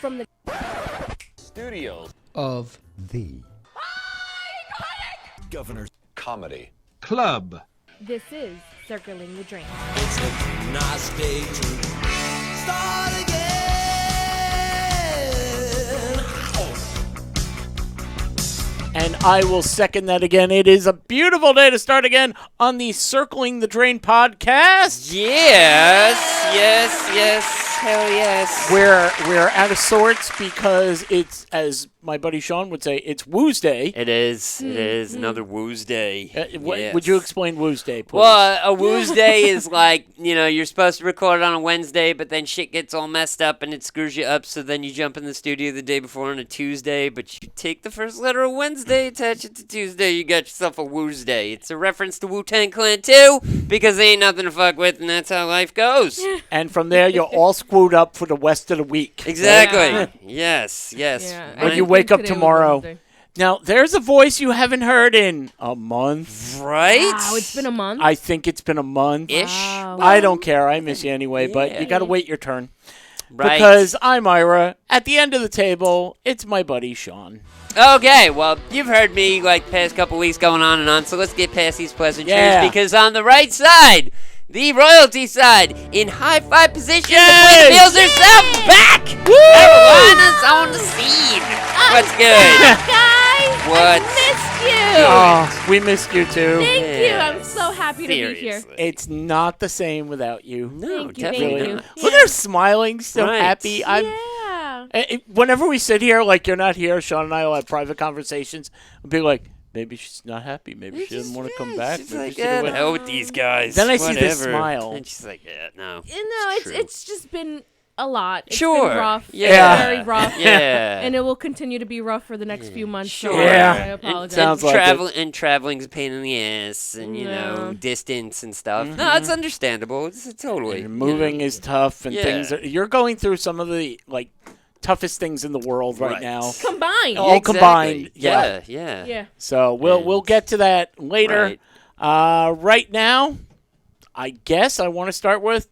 From the studios of the Governor's Comedy Club. This is Circling the Drain. It's a nice day to start again. And I will second that again. It is a beautiful day to start again on the Circling the Drain podcast. Yes. Hell yes. We're out of sorts because it's, as my buddy Sean would say, it's Woo's Day. It is. It is another Woo's Day. Yes. Would you explain Woo's Day, please? Well, a Woo's Day is like, you're supposed to record it on a Wednesday, but then shit gets all messed up and it screws you up, so then you jump in the studio the day before on a Tuesday, but you take the first letter of Wednesday, attach it to Tuesday, you got yourself a Woo's Day. It's a reference to Wu-Tang Clan too, because they ain't nothing to fuck with, and that's how life goes. And from there, you're all screwed up for the rest of the week. Exactly. Yeah. Yes. Yeah, When you wake up tomorrow. Now, there's a voice you haven't heard in a month. Right? Wow, it's been a month? I think it's been a month. Ish. Wow. I don't care. I miss you anyway, but you got to wait your turn. Right. Because I'm Ira. At the end of the table, it's my buddy Sean. Okay, well, you've heard me like past couple weeks going on and on, so let's get past these pleasantries because on the right side, the royalty side, in high five position, the Queen of Meals herself, back! Woo! Carolina's on the scene. What's good? Guys, What? I missed you. Oh, we missed you too. Thank you. I'm so happy to be here. Seriously. It's not the same without you. No, Thank you, definitely thank you. not. Look at her smiling, so Right. happy. Whenever we sit here, like you're not here, Sean and I will have private conversations. We'll be like, maybe she's not happy. Maybe she doesn't want to come back. She's Maybe like, she yeah, went. the hell with these guys. Then I see this Whatever. smile. And she's like, yeah, no. It's just been a lot. It's Sure. been rough. Yeah. It's very rough. Yeah. And it will continue to be rough for the next few months. Sure. So Yeah. I apologize. Sounds like And traveling's a pain in the ass, and distance and stuff. Mm-hmm. No, it's understandable. It's totally. And moving is tough, and Yeah. things. You're going through some of the toughest things in the world right now. Combined. All combined. Yeah. Yeah. So we'll get to that later. Right. Right now, I guess I want to start with.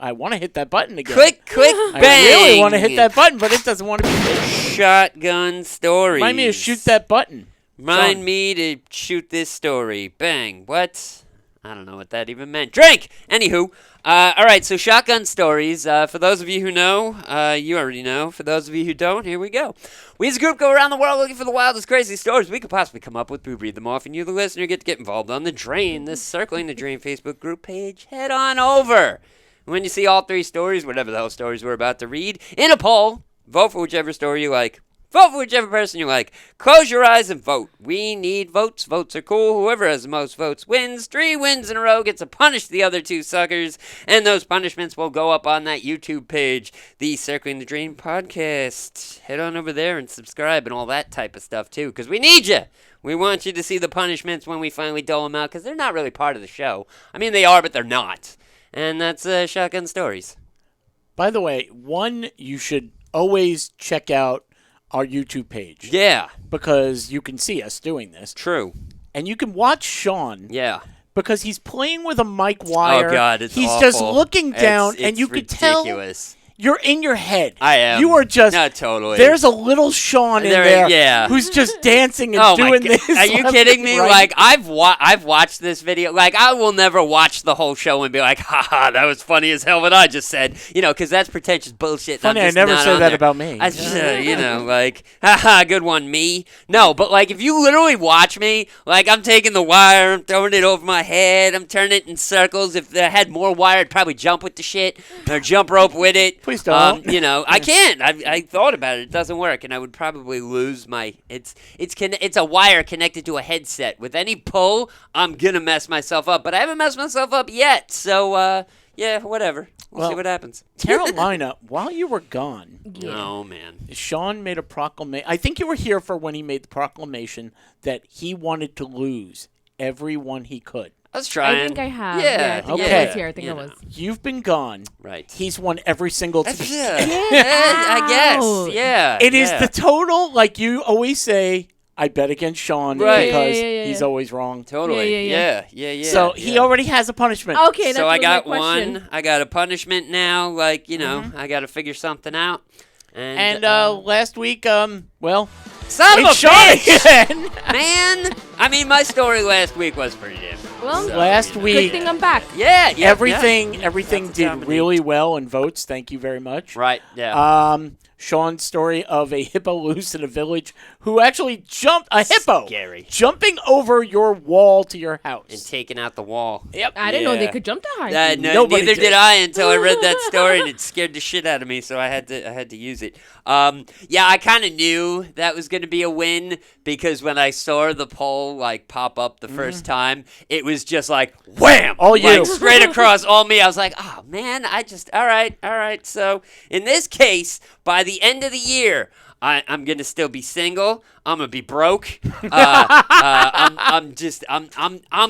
I want to hit that button again. Quick, bang! I really want to hit that button, but it doesn't want to be. Shotgun stories. Remind me to shoot that button. Remind Sean. me to shoot this story. Bang. What? I don't know what that even meant. Drink! Anywho. All right, so shotgun stories. For those of you who know, you already know. For those of you who don't, here we go. We as a group go around the world looking for the wildest, craziest stories we could possibly come up with. We read them off, and you, the listener, get to get involved on the Drain, the Circling the Drain Facebook group page. Head on over. When you see all three stories, whatever the hell stories we're about to read, in a poll, vote for whichever story you like. Vote for whichever person you like. Close your eyes and vote. We need votes. Votes are cool. Whoever has the most votes wins. 3 wins in a row gets to punish the other 2 suckers. And those punishments will go up on that YouTube page, the Circling the Drain podcast. Head on over there and subscribe and all that type of stuff, too, because we need you. We want you to see the punishments when we finally dole them out, because they're not really part of the show. I mean, they are, but they're not. And that's Shotgun Stories. By the way, you should always check out our YouTube page. Yeah. Because you can see us doing this. True. And you can watch Sean. Yeah. Because he's playing with a mic wire. Oh, God, it's He's awful. just looking down, and you can tell you're in your head. I am. You are just. No, totally. There's a little Sean in there yeah. who's just dancing and oh doing my this. Are you left kidding and me? right. Like, I've watched this video. Like, I will never watch the whole show and be like, haha, that was funny as hell what I just said. Because that's pretentious bullshit. Funny, I'm I just never not say on that there. about me. I just, like, haha, good one, me. No, but, like, if you literally watch me, like, I'm taking the wire, I'm throwing it over my head, I'm turning it in circles. If I had more wire, I'd probably jump with the shit or jump rope with it. Please don't. I can't. I thought about it. It doesn't work, and I would probably lose my. It's a wire connected to a headset. With any pull, I'm gonna mess myself up. But I haven't messed myself up yet. So yeah, whatever. We'll see what happens. Carolina, while you were gone, Oh man. Sean made a proclamation. I think you were here for when he made the proclamation that he wanted to lose everyone he could. I was trying. I think I have. Yeah. I think okay. I was here. I think I was. You've been gone. Right. He's won every single time. I guess. Yeah. It is the total, like you always say, I bet against Sean Right. because Yeah. he's always wrong. Totally. Yeah. Yeah. So he already has a punishment. Okay, So I was got my question. one. I got a punishment now. Like, I got to figure something out. And last week, well, son of a it's Sean bitch, again. man. I mean, my story last week was pretty different. Well, Last good week, thing I'm back. Yeah. everything That's the time did of really need. well in votes. Thank you very much. Right. Yeah. Sean's story of a hippo loose in a village who actually jumped a hippo, Scary. jumping over your wall to your house. And taking out the wall. Yep. I didn't know they Yeah. could jump that high. Nobody neither did. did I until I read that story, and it scared the shit out of me. So I had to use it. Yeah, I kind of knew that was going to be a win because when I saw the poll like pop up the first time, it was just like wham, All you. like, straight across all me. I was like, oh man, all right. So in this case, by the end of the year, I'm gonna still be single. I'm gonna be broke. I'm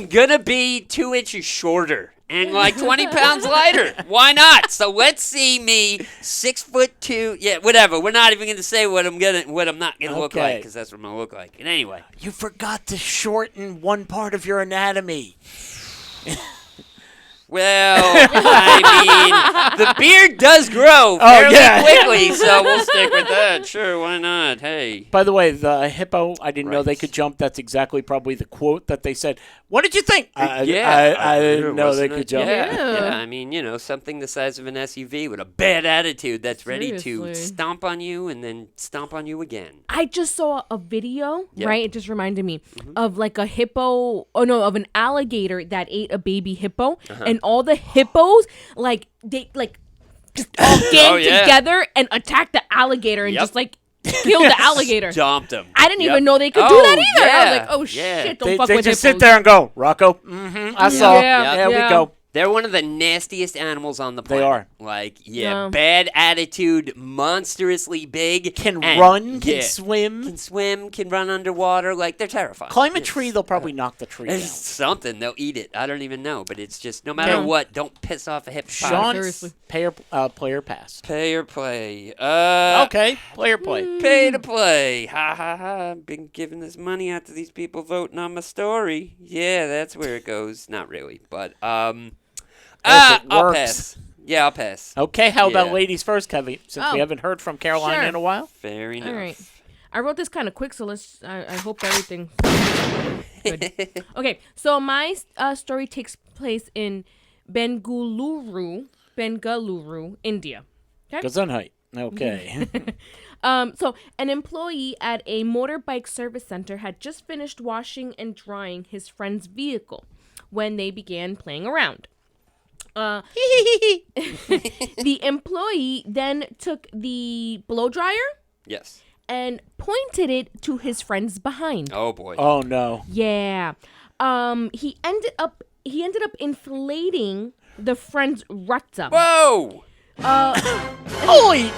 gonna be 2 inches shorter and like 20 pounds lighter. Why not? So let's see me 6'2". Yeah, whatever. We're not even gonna say what I'm not gonna look like Okay. because that's what I'm gonna look like. And anyway, You forgot to shorten one part of your anatomy. well, I mean, the beard does grow fairly yeah. quickly, so we'll stick with that. Sure, why not? Hey. By the way, the hippo, I didn't know they Right. could jump. That's exactly probably the quote that they said. What did you think? I didn't know they wasn't could it? jump. Yeah. I mean, something the size of an SUV with a bad attitude that's ready to Seriously. stomp on you and then stomp on you again. I just saw a video, Yeah. right? It just reminded me of like a hippo, of an alligator that ate a baby hippo, and all the hippos, like, they, like, just all gang yeah. together and attacked the alligator and Yep. just, like, killed the alligator. Stomped him. I didn't Yep. even know they could do that either. I was yeah, like, oh, yeah. shit, don't They, fuck they with just hippos. sit there and go, Rocco, I saw. Yeah, There yeah. we go. They're one of the nastiest animals on the They planet. are. Like, Yeah. bad attitude, monstrously big. Can and- run, can yeah, swim. Can swim, can run underwater. Like, they're terrifying. Climb a It's- tree, they'll probably knock the tree down. It's something. They'll eat it. I don't even know. But it's just, no matter Okay. what, don't piss off a hippopotamus. Sean, Seriously. player pass. Pay or play. Okay, player play. Pay to play. Ha ha ha. Been giving this money out to these people voting on my story. Yeah, that's where it goes. Not really, but it I'll works. pass. Yeah, I'll pass. Okay, how about Yeah. ladies first, Kevin? Since we Oh. haven't heard from Carolina Sure. in a while. Fair enough. All right. I wrote this kind of quick, so I hope everything. Good. Okay, so my story takes place in Bengaluru, India. Okay. Gesundheit. Okay. So an employee at a motorbike service center had just finished washing and drying his friend's vehicle when they began playing around. The employee then took the blow dryer Yes. and pointed it to his friend's behind. Oh boy. Oh no. Yeah. He ended up inflating the friend's rutta. Whoa. Holy!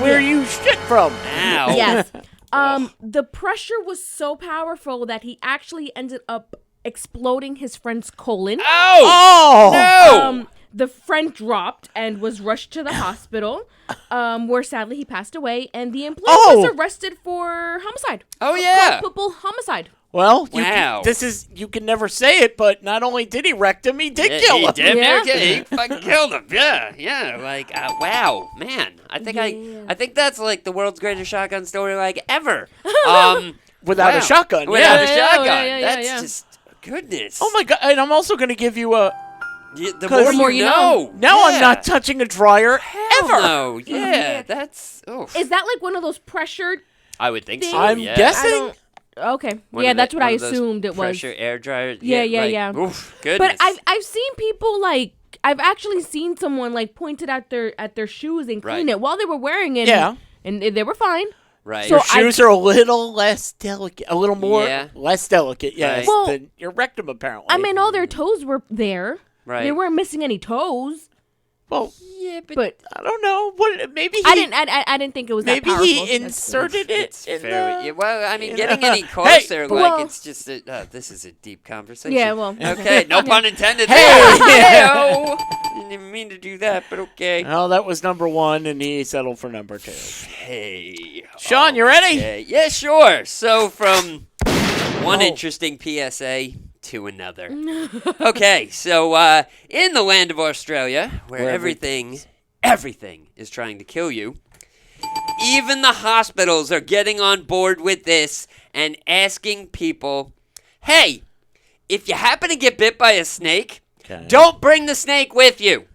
Where you shit from? Ow. Yes. The pressure was so powerful that he actually ended up exploding his friend's colon. Oh. Oh! No. The friend dropped and was rushed to the hospital, where sadly he passed away, and the employee was arrested for homicide. Oh, yeah. Culpable homicide. Well, Wow. you can never say it, but not only did he wreck him, he did kill him. He damn near Yeah. he fucking killed him. Yeah. Like, wow, man. I think that's like the world's greatest shotgun story like ever. Without a Wow. shotgun. Without a Yeah. shotgun. Yeah. That's just goodness. Oh my god! And I'm also going to give you a. The 'Cause- more you know. Now Yeah. I'm not touching a dryer ever. No. Yeah. That's. Oof. Is that like one of those pressured? I would think so. thing? I'm yeah. guessing. Okay. One Yeah, of that's the- what I one of those assumed it was. Pressure air dryer. Yeah. Like, oof, goodness. But I've seen people like I've actually seen someone like pointed at their shoes and clean Right. it while they were wearing it. Yeah. And they were fine. right. So Your shoes are a little less delicate, a little more Yeah. less delicate, yes, Right. Well, than your rectum apparently. I mean, all their toes were there. Right. They weren't missing any toes. Well, Yeah, But I don't know. What? Maybe he, I didn't think it was that maybe powerful. he That's- inserted it it's in very. the. Yeah, well, I mean, you getting know. any closer, Hey, like well- it's just. This is a deep conversation. Yeah, well, Okay, no pun intended. Hey! Hey-o. Didn't even mean to do that, but okay. Well, that was number 1, and he settled for number 2. Hey. Sean, you ready? Okay. Yeah, sure. So from one Oh. interesting PSA to another. Okay, so in the land of Australia, where everything is trying to kill you, even the hospitals are getting on board with this and asking people, hey, if you happen to get bit by a snake, Okay. don't bring the snake with you.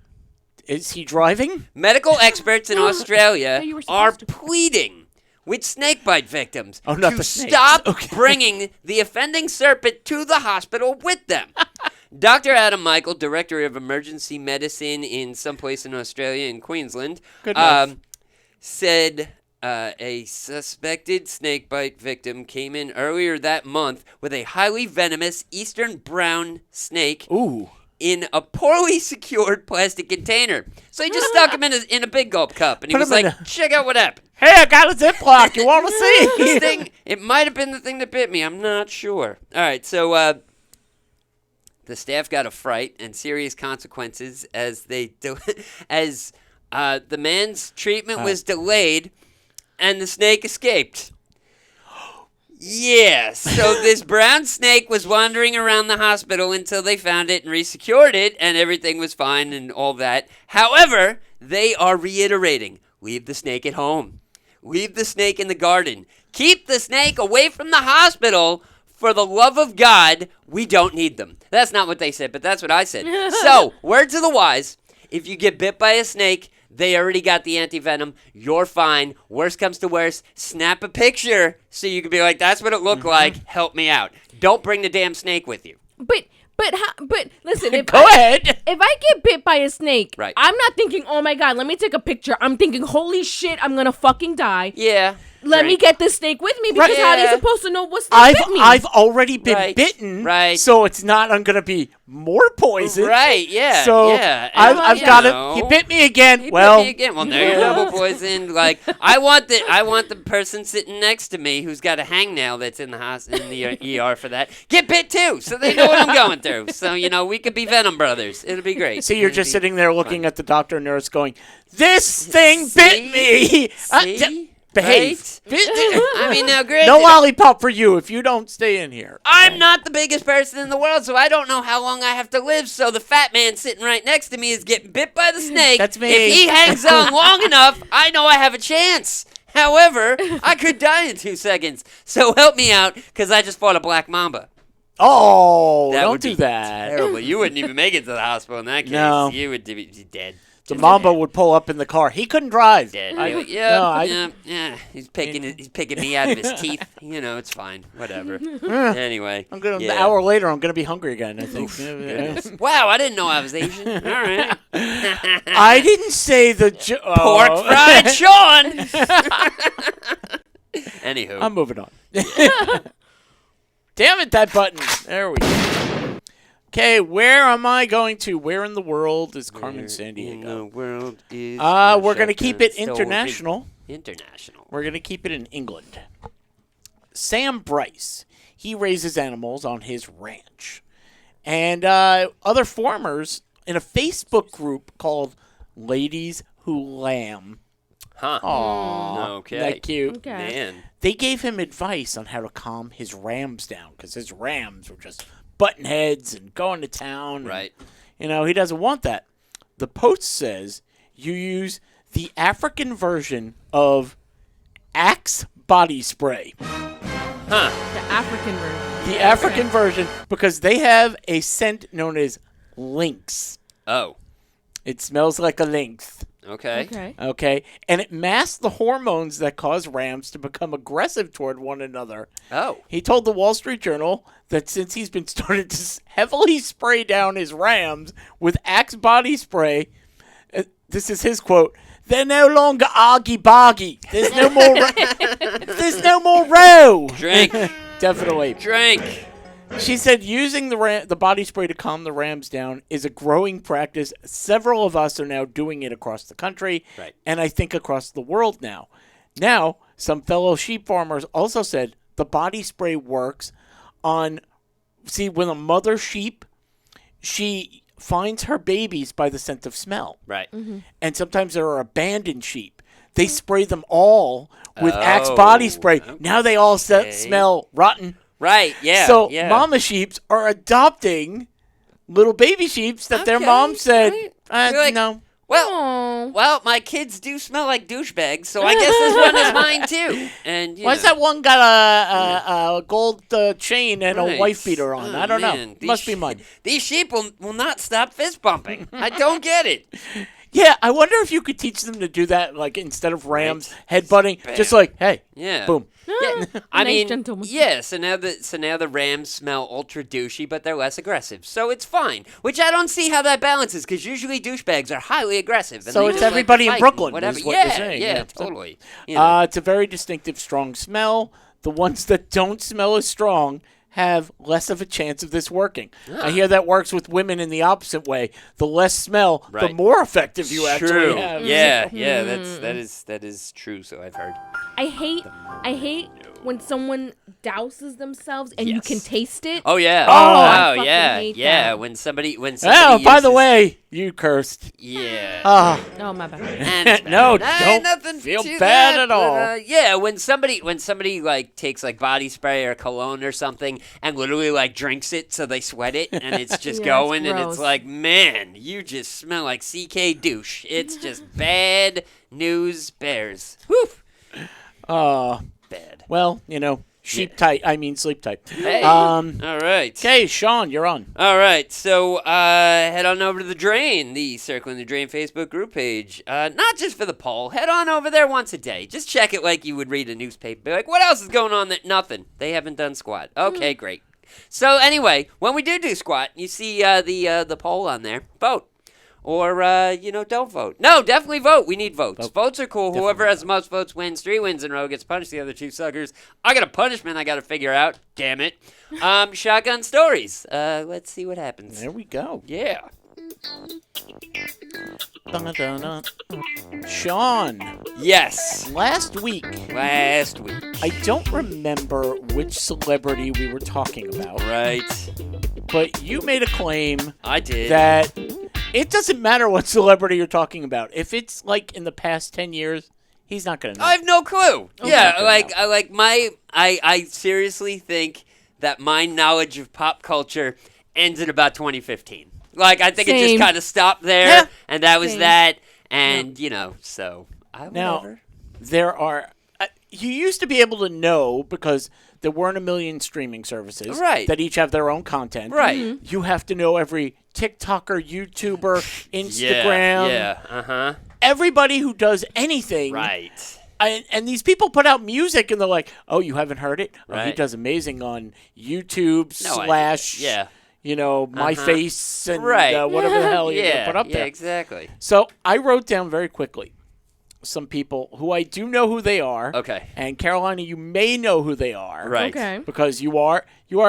Is he driving? Medical experts in Australia No, you were are supposed to. pleading with snakebite victims Oh, not to the snakes. stop Okay. bringing the offending serpent to the hospital with them. Dr. Adam Michael, Director of Emergency Medicine in someplace in Australia, in Queensland, Good enough. said a suspected snakebite victim came in earlier that month with a highly venomous eastern brown snake Ooh. in a poorly secured plastic container. So he just stuck him in a big gulp cup, and he Put was him in like, check out what happened. Hey, I got a Ziploc. You want to see? This thing, it might have been the thing that bit me. I'm not sure. All right, so the staff got a fright and serious consequences as the man's treatment was delayed and the snake escaped. Yeah, so this brown snake was wandering around the hospital until they found it and resecured it, and everything was fine and all that. However, they are reiterating, leave the snake at home. Leave the snake in the garden. Keep the snake away from the hospital. For the love of God, we don't need them. That's not what they said, but that's what I said. So, word to the wise, if you get bit by a snake, they already got the anti-venom. You're fine. Worst comes to worst, snap a picture so you can be like, that's what it looked like. Help me out. Don't bring the damn snake with you. but listen, if Go ahead. If I get bit by a snake, Right. I'm not thinking, oh my God, let me take a picture. I'm thinking, holy shit, I'm gonna fucking die. Yeah. Let me get this snake with me because how are they Yeah. supposed to know what snake bit me? I've already been Right, bitten, right. so it's not. I'm gonna be more poisoned. Right, yeah. So yeah. I've you got know. it. He bit me again. He well, bit me again. Well, now you're double poisoned. Like I want the person sitting next to me who's got a hangnail that's in the ER for that. Get bit too, so they know what I'm going through. So we could be Venom brothers. It'll be great. so you're It'll just be sitting there looking fun. at the doctor and nurse, going, "This thing bit me." See? Behave. I mean, now, granted, No lollipop for you if you don't stay in here. I'm not the biggest person in the world, so I don't know how long I have to live. So the fat man sitting right next to me is getting bit by the snake. That's me. If he hangs on long enough, I know I have a chance. However, I could die in 2 seconds. So help me out, because I just fought a black mamba. Oh, That don't would do be that. Terrible. You wouldn't even make it to the hospital in that case. No. You would be dead. The Mamba would pull up in the car. He couldn't drive. Dead. I- Yeah. He's picking me out of his teeth. It's fine. Whatever. Anyway. I'm gonna. yeah. An hour later, I'm gonna be hungry again. I think. Goodness. Wow, I didn't know I was Asian. All right. I didn't say the Pork fried Sean. Anywho. I'm moving on. Damn it, that button. There we go. Okay, where am I going to? Where in the world is Carmen In the Sandiego? world is We're going to keep it international. International. We're going to keep it in England. Sam Bryce, he raises animals on his ranch. And other farmers in a Facebook group called Ladies Who Lamb. Huh. Aww, Okay. Isn't that cute? Okay. Man. They gave him advice on how to calm his rams down because his rams were just butting heads and going to town. and, Right. he doesn't want that. The post says you use the African version of Axe body spray. Huh. The African version. The African version because they have a scent known as lynx. Oh. It smells like a lynx. Okay. Okay. Okay, and it masks the hormones that cause rams to become aggressive toward one another. Oh. He told the Wall Street Journal that since he's been started to heavily spray down his rams with Axe body spray, this is his quote, they're no longer argy-bargy. There's no more there's no more row. Drink. Definitely. Drink. She said using the body spray to calm the rams down is a growing practice. Several of us are now doing it across the country, Right. and I think across the world now. Now, some fellow sheep farmers also said the body spray works on, when a mother sheep, she finds her babies by the scent of smell. Right. And sometimes there are abandoned sheep. They spray them all with Axe Oh, body spray. okay. Now they all smell rotten. Right. Yeah. So yeah. mama sheeps are adopting little baby sheeps that their Okay, mom said, right. You're like, no. Well, my kids do smell like douchebags, so I guess this one is mine too. And Why's that one got a gold chain and a Right. wife beater on? Oh, I don't man. know. Must be mine. These sheep will not stop fist bumping. I don't get it. Yeah, I wonder if you could teach them to do that, like instead of rams headbutting, Bam. just like, hey, Yeah. boom. Yeah. I Nice mean, gentleman. yeah. So now the rams smell ultra douchey, but they're less aggressive, so it's fine. Which I don't see how that balances, because usually douchebags are highly aggressive. And So they it's just like to everybody in fight and Brooklyn, whatever. is what yeah, you're saying, yeah, yeah. totally. You know. It's a very distinctive, strong smell. The ones that don't smell as strong have less of a chance of this working. I hear that works with women in the opposite way. The less smell, the Right. more effective you True. actually have. Yeah, yeah. That is true. So I've heard. I hate when someone douses themselves and you Yes. can taste it. Oh yeah. I fucking yeah. hate Yeah. that. When somebody Oh, by the uses- way, you cursed. Yeah. Oh, my bad. And it's bad. No, Ain't don't nothing feel to bad that, at but, all. yeah, when somebody like takes like body spray or cologne or something and literally like drinks it so they sweat it and it's just Yeah, going it's and it's gross. like, man, you just smell like CK douche. It's just bad news bears. Woof. Bad. Well, sheep tight. I mean, sleep tight. Hey. All All right. Sean, you're on. All right, so head on over to the Drain, the Circling the Drain Facebook group page. Not just for the poll. Head on over there once a day. Just check it like you would read a newspaper. Be like, what else is going on? That nothing. They haven't done squat. Okay, great. So anyway, when we do squat, you see the poll on there. Vote. Or, don't vote. No, definitely vote. We need votes. Votes are cool. Whoever has the most votes wins. 3 wins in a row gets punished. The other 2 suckers. I got a punishment I got to figure out. Damn it. Shotgun stories. Let's see what happens. There we go. Yeah. Dun-dun-dun. Sean, Yes. last week, Last week. I don't remember which celebrity we were talking about, Right. but you made a claim I did. that it doesn't matter what celebrity you're talking about. If it's like in the past 10 years, he's not going to know. I have no clue. Yeah, Okay. I seriously think that my knowledge of pop culture ends at about 2015. Like, I think it just Same. kind of stopped there, Yeah. and that was Same. that, and, so, Now, whatever. there are... you used to be able to know because there weren't a million streaming services Right. that each have their own content. Right. You have to know every TikToker, YouTuber, Instagram, Yeah, uh-huh. everybody who does anything. Right. And these people put out music and they're like, oh, you haven't heard it? Oh, he Right. does amazing on YouTube No / yeah. My Uh-huh. Face and Right. whatever the hell you Yeah, put up yeah, there. exactly. So I wrote down very quickly some people who I do know who they are. Okay. And Carolina, you may know who they are. Right. Okay. Because you are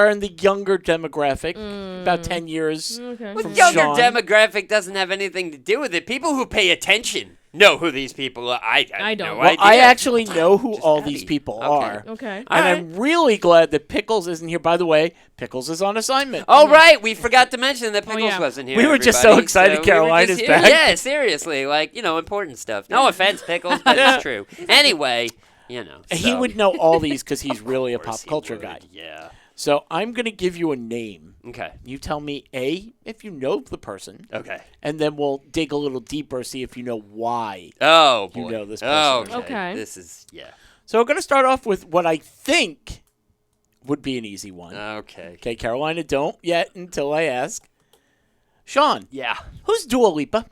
in the younger demographic, about 10 years. Okay. But from younger Sean. demographic doesn't have anything to do with it. People who pay attention know who these people are. I I don't. No Well, idea. I actually know who Just all Abby. these people Okay. are. Okay. And All right. I'm really glad that Pickles isn't here. By the way, Pickles is on assignment. Oh, right. We forgot to mention that Pickles yeah. wasn't here. We were just so everybody. excited we were Carolina's just here. back. Yeah, seriously. Important stuff. No offense, Pickles, but it's true. Anyway, He so- would know all these because he's really a Of course pop he culture would, guy. Yeah. So I'm going to give you a name. Okay. You tell me, A, if you know the person, Okay. and then we'll dig a little deeper, see if you know why. Oh, boy. You know this Oh, person. Okay. This is, yeah. So we're going to start off with what I think would be an easy one. Okay. Okay, Carolina, don't yet until I ask. Sean, Yeah. who's Dua Lipa?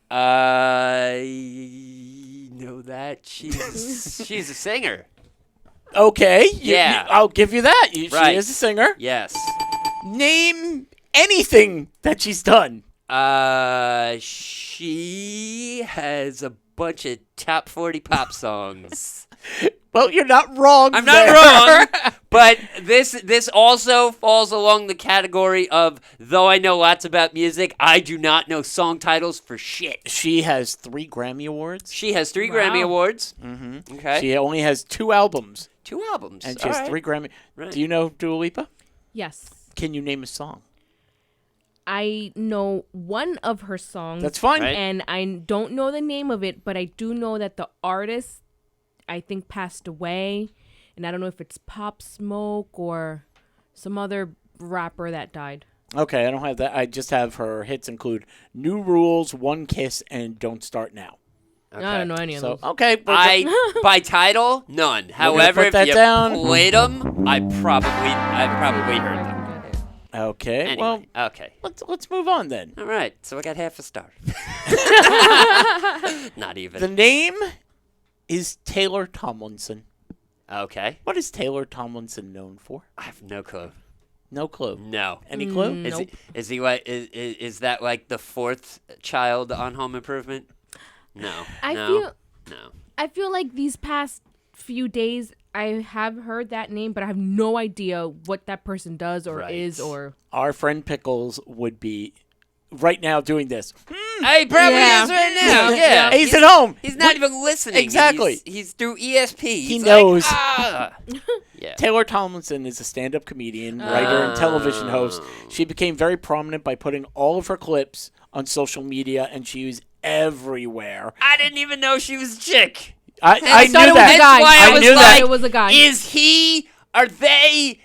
I know that she's a singer. Okay. Yeah. I'll give you that. Right. She is a singer. Yes. Name anything that she's done. She has a bunch of top 40 pop songs. Well, you're not wrong. I'm there. not wrong, But this also falls along the category of, though I know lots about music, I do not know song titles for shit. She has 3 Grammy Awards. She has 3 Wow. Grammy Awards. Mm-hmm. Okay. She only has 2 albums, 2 albums. and she has 3 Grammy. Right. Do you know Dua Lipa? Yes. Can you name a song? I know one of her songs. That's fine. Right. And I don't know the name of it, but I do know that the artist, I think, passed away. And I don't know if it's Pop Smoke or some other rapper that died. Okay, I don't have that. I just have her hits include New Rules, One Kiss, and Don't Start Now. Okay. I don't know any of So, those. okay. By title, none. However, put if that you down. played them, I probably heard them. Okay, Anyway, well, okay. let's move on then. All right, so I got half a star. Not even. The name is Taylor Tomlinson. Okay. What is Taylor Tomlinson known for? I have no clue. No clue. No. Any clue? Nope. Is he like is that like the 4th child on Home Improvement? No. No. I feel like these past few days I have heard that name, but I have no idea what that person does or Right. is or. Our friend Pickles would be right now doing this. He probably Yeah. is right now. Yeah. He's at home. He's not even listening. Exactly. He's through ESP. He's knows. Like, ah. Yeah. Taylor Tomlinson is a stand-up comedian, writer, and television host. She became very prominent by putting all of her clips on social media, and she was everywhere. I didn't even know she was a chick. I thought knew it was a that. guy. Why I I was knew like, that. It was a guy. Is he? Are they?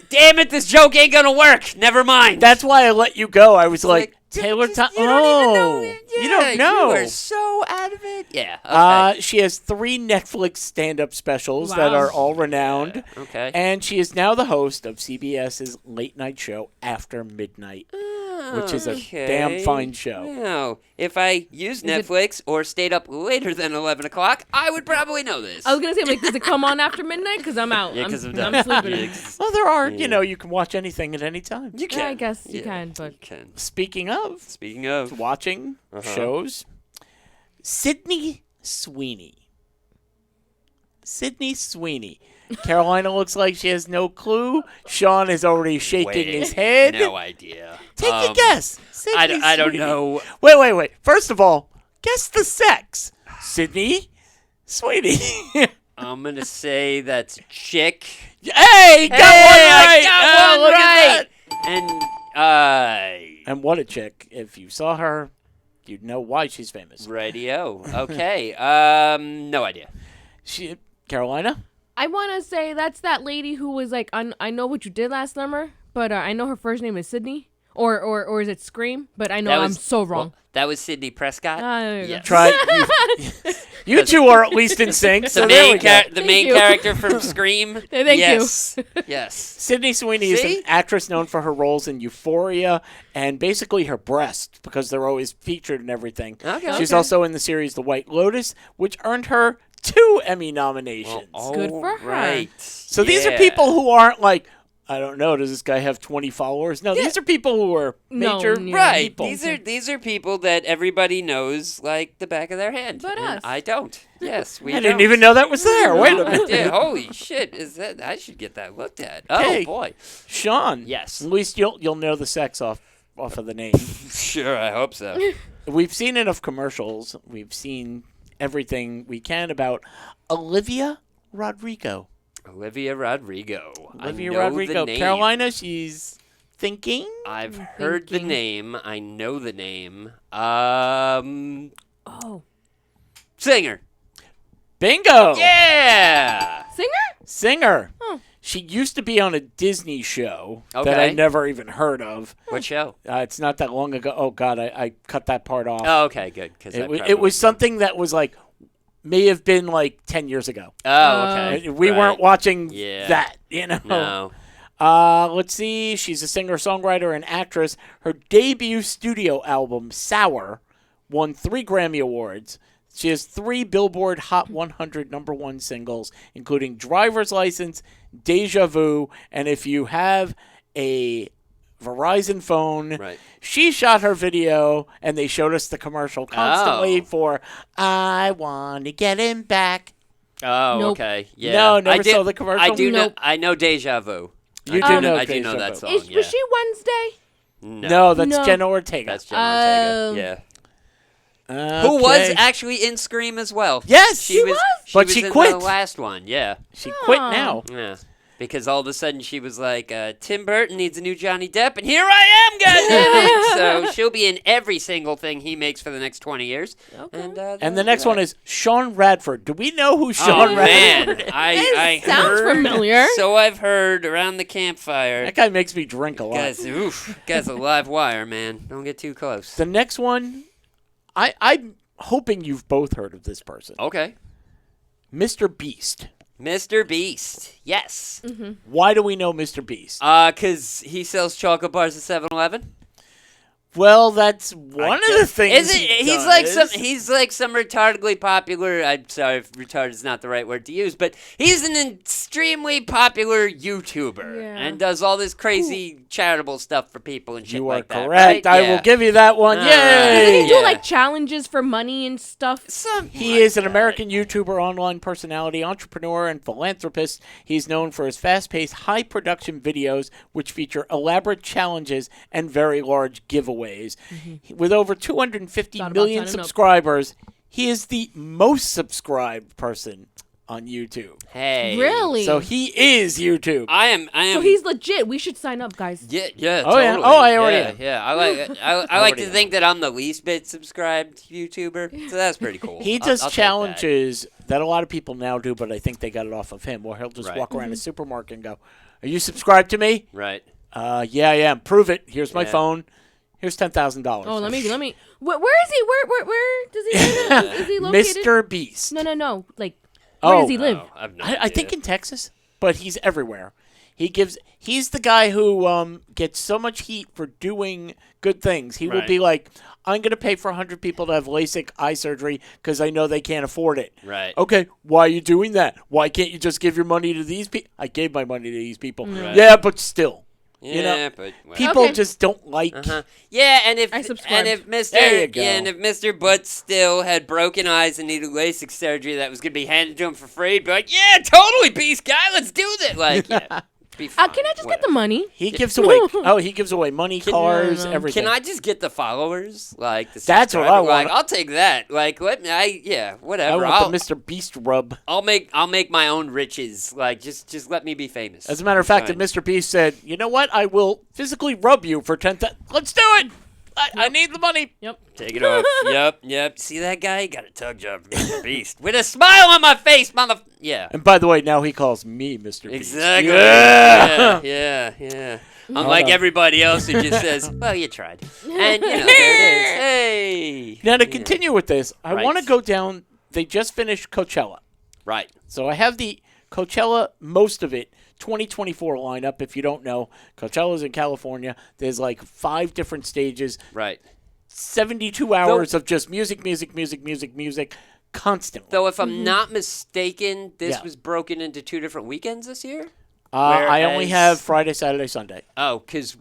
Damn it! This joke ain't gonna work. Never mind. That's why I let you go. I was like, Dude, Taylor just- Tomlinson. you don't even know. You Yeah, don't know. You are so out of it. Yeah. Okay. She has 3 Netflix stand-up specials that Wow. are all renowned. Okay. And she is now the host of CBS's late-night show After Midnight, which is a Okay. damn fine show. Now, if I used Netflix or stayed up later than 11 o'clock, I would probably know this. I was gonna say, like, does it come on after midnight? Because I'm out. Yeah, because I'm I'm done. sleeping. Yeah, 'cause Well, there are, you can watch anything at any time. you can. Yeah, I guess you Yeah, can, but you can. Speaking of Speaking of, watching shows, Sydney Sweeney. Sydney Sweeney. Carolina looks like she has no clue. Sean is already shaking his head. No idea. Take a guess. Sydney I don't Sweeney. know. Wait. First of all, guess the sex. Sydney Sweeney. I'm gonna say that's chick. Hey, got one right. I got one look at right. that. And And what a chick. If you saw her, you'd know why she's famous. radio. Okay. No idea. Carolina? I want to say that's that lady who was like, I know what you did last summer, but I know her first name is Sydney, or is it Scream? But I know That I'm was- so wrong. Well, that was Sydney Prescott. There you go. Yes. Try. You two are at least in sync. So The there main, we go. the main you. character from Scream. Thank you. yes. Yes. Sydney Sweeney is See? an actress known for her roles in Euphoria and basically her breasts because they're always featured in everything. Okay. She's Okay. also in the series The White Lotus, which earned her 2 Emmy nominations. Good for her. Right. So these are people who aren't like, I don't know, does this guy have 20 followers? No, these are people who are No, major yeah. Right. people. These are people that everybody knows like the back of their hand. But and us. I don't. Yes, we I didn't don't. even know that was there. Wait a minute. Yeah, holy shit! Is that I should get that looked at? Oh Hey. boy. Sean. Yes. At least you'll know the sex off of the name. Sure, I hope so. We've seen enough commercials. We've seen everything we can about Olivia Rodrigo. Olivia Rodrigo. Olivia I know Rodrigo. The name. Carolina, she's thinking. I've heard the thinking. name. I know the name. Oh, Singer. Bingo. Yeah. singer? Singer. Oh. She used to be on a Disney show that Okay. I never even heard of. What show? It's not that long ago. Oh, God, I cut that part off. Oh, okay, good. Because it was something that was like, may have been like 10 years ago. Oh, okay. We Right. weren't watching Yeah. that, you know. No. Let's see. She's a singer-songwriter and actress. Her debut studio album, Sour, won 3 Grammy Awards. She has 3 Billboard Hot 100 #1 singles, including Driver's License, Deja Vu, and if you have a Verizon phone, Right. she shot her video, and they showed us the commercial constantly Oh. for I Want to Get Him Back. Oh, Nope. okay. Yeah. No, never I did, saw the commercial? I do know. Nope. I know Deja Vu. You I do do know I do Deja know that Vu. song. Was she Wednesday? No, that's No. Jenna Ortega. That's Jenna Ortega. Oh. Yeah. Okay. Who was actually in Scream as well. Yes! She was. But was she in quit. the last one. Yeah. She quit Aw. now. Yeah. Because all of a sudden she was like, Tim Burton needs a new Johnny Depp, and here I am, goddammit! So she'll be in every single thing he makes for the next 20 years. Okay. And the next one is Sean Radford. Do we know who Oh, Sean Radford man. I sounds heard, familiar. So I've heard around the campfire. That guy makes me drink a lot. Guy's a live wire, man. Don't get too close. The next one, I'm hoping you've both heard of this person. Okay. Mr. Beast. Mr. Beast. Yes. Why do we know Mr. Beast? Because he sells chocolate bars at 7-Eleven. Well, that's one of the things Is it? he He's does. like some retardedly popular. I'm sorry if retarded is not the right word to use, but he's an extremely popular YouTuber Yeah. and does all this crazy charitable stuff for people and shit You are like that. correct. Right? I Yeah. will give you that one. All Yay! Doesn't he do Yeah. like challenges for money and stuff? He is an American YouTuber, online personality, entrepreneur, and philanthropist. He's known for his fast-paced, high-production videos, which feature elaborate challenges and very large giveaways. With over 250 Thought about million signing up. subscribers, he is the most subscribed person on YouTube. Hey. Really? So he is YouTube. I am. So he's legit. We should sign up, guys. Yeah, yeah. Oh, yeah. Totally. Oh, I already am. Yeah, I like. I like Already to am. think that I'm the least bit subscribed YouTuber, so that's pretty cool. He I'll does take that. challenges that a lot of people now do, but I think they got it off of him, where he'll just Right. walk around a supermarket and go, "Are you subscribed to me?" Right. Yeah, I am. Prove it. Here's my Yeah. phone. Here's $10,000. Oh, let me. Where is he? Where does he live? Is he located? Mr. Beast. No. Like, where does he live? Oh, I've no I idea. think in Texas, but he's everywhere. He's the guy who gets so much heat for doing good things. He will Right. be like, I'm going to pay for 100 people to have LASIK eye surgery because I know they can't afford it. Right. Okay, why are you doing that? Why can't you just give your money to these people? I gave my money to these people. Right. Yeah, but still. Yeah, You know, but well. People Okay. just don't like. Uh-huh. Yeah, and if I subscribed. Mr. There you go. Yeah, and if Mr. Butts still had broken eyes and needed LASIK surgery that was gonna be handed to him for free, he'd be like, yeah, totally, Beast Guy, let's do that. Like, yeah, be fine. Can I just get the money? He gives away. He gives away money, cars, no. everything. Can I just get the followers? Like, the That's what I subscriber? Like, want. I'll take that. Like, let me. I Whatever. want the Mr. Beast rub. I'll make my own riches. Like, just let me be famous. As a matter of fact, Fine. if Mr. Beast said, "You know what? I will physically rub you for 10,000. Let's do it. I need the money." Yep. Take it off. Yep. See that guy? He got a tug job from Mr. Beast with a smile on my face, mother. Yeah. And by the way, now he calls me Mr. Beast. Exactly. Yeah. Yeah. Unlike on. everybody else who just says, "Well, you tried," and there it is. Hey. Now to Yeah. continue with this, I Right. want to go down. They just finished Coachella, Right. so I have the Coachella, most of it, 2024 lineup. If you don't know, Coachella's in California. There's like 5 different stages, Right. 72 hours of just music, constantly. Though, if I'm not mistaken, this Yeah. was broken into 2 different weekends this year. I only whereas- have Friday, Saturday, Sunday. Oh, because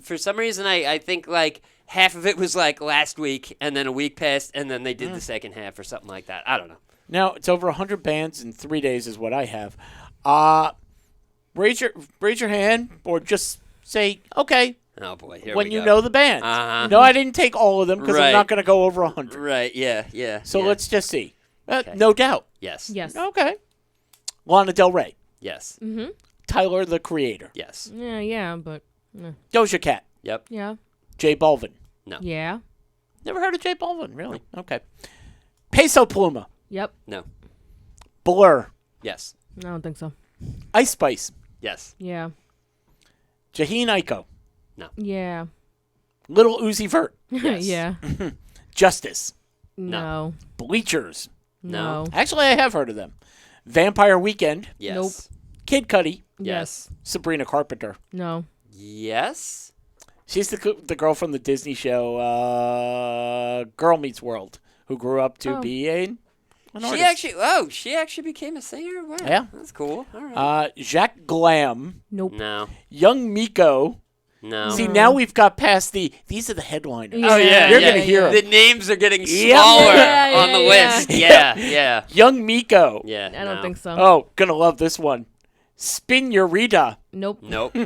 for some reason, I think like half of it was like last week, and then a week passed, and then they did the second half or something like that. I don't know. Now it's over 100 bands in 3 days is what I have. Raise your hand or just say okay Oh boy, here when we you go. know the band. Uh-huh. No, I didn't take all of them because Right. I'm not going to go over 100. Right? Yeah. So yeah. let's just see. Okay. No doubt. Yes. Yes. Okay. Lana Del Rey, Yes. Tyler the Creator, Yes. Yeah, but Doja Cat, Yep. yeah. J Balvin. Yeah. Never heard of J Balvin, really? Okay. Peso Pluma, Yep. No. Blur, Yes. I don't think so. Ice Spice, Yes. Yeah. Jaheen Aiko, Yeah. Little Uzi Vert, Yes. yeah. Justice, No. Bleachers. No. No. Actually, I have heard of them. Vampire Weekend, Yes. Nope. Kid Cudi, Yes. Sabrina Carpenter. No. Yes. She's the girl from the Disney show Girl Meets World, who grew up to Oh. be an artist. She actually became a singer. Wow. Yeah. That's cool. All right. Jacques Glam, Nope. No. Young Miko, No. See, now we've got past these are the headliners. Oh yeah, You're yeah. gonna hear 'em. The names are getting Yep. smaller Yeah, on the yeah, list. Yeah. Young Miko. Yeah. I don't think so. Oh, gonna love this one. Spin Your Rita. Nope. Nope.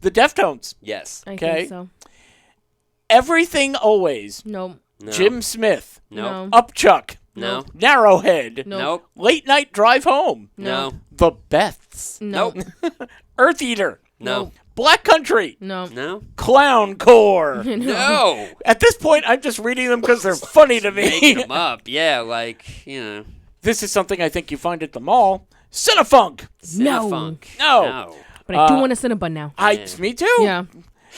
The Deftones. Yes. I Okay. think so. Everything Always. Nope. No. Jim Smith. Nope. Upchuck. No. Narrowhead. Nope. Nope. Late Night Drive Home. No. The Beths. Nope. Earth Eater. No. Black Country. No. No. Clown Core. No. At this point, I'm just reading them because they're funny to Make me. them up. Yeah, like, you know. This is something I think you find at the mall. Cinefunk. No. Cinefunk. No. But I do want a Cinnabon now. Me too. Yeah.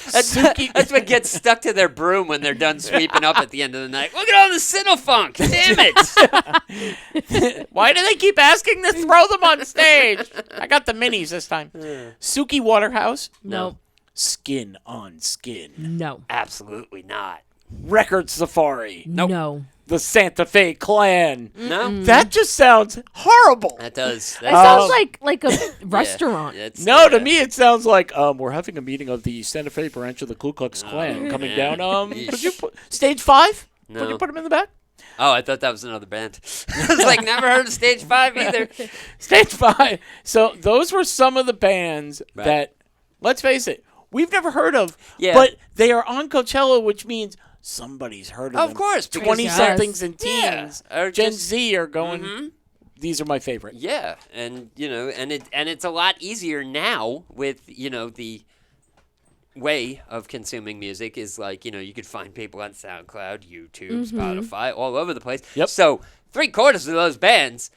Suki. That's what gets stuck to their broom when they're done sweeping up at the end of the night. Look at all the Cinefunk. Damn it. Why do they keep asking to throw them on stage? I got the minis this time. Suki Waterhouse. No. Skin on Skin. No. Absolutely not. Record Safari. No. The Santa Fe Clan. No. That just sounds horrible. That does. It sounds like a restaurant. It's- No, to yeah. me it sounds like we're having a meeting of the Santa Fe branch of the Ku Klux Klan coming yeah. down. Could you put stage 5? Could No. you put him in the back? Oh, I thought that was another band. I was like, never heard of Stage 5 either. Stage 5. So those were some of the bands Right. that, let's face it, we've never heard of. Yeah. But they are on Coachella, which means somebody's heard of them. Of course, because- 20-somethings and Yeah, teens. or Gen just- Z are going, these are my favorite. Yeah, and you know, and it's a lot easier now with, you know, the way of consuming music is like, you know, you could find people on SoundCloud, YouTube, Spotify, all over the place. Yep. So 3/4 of those bands,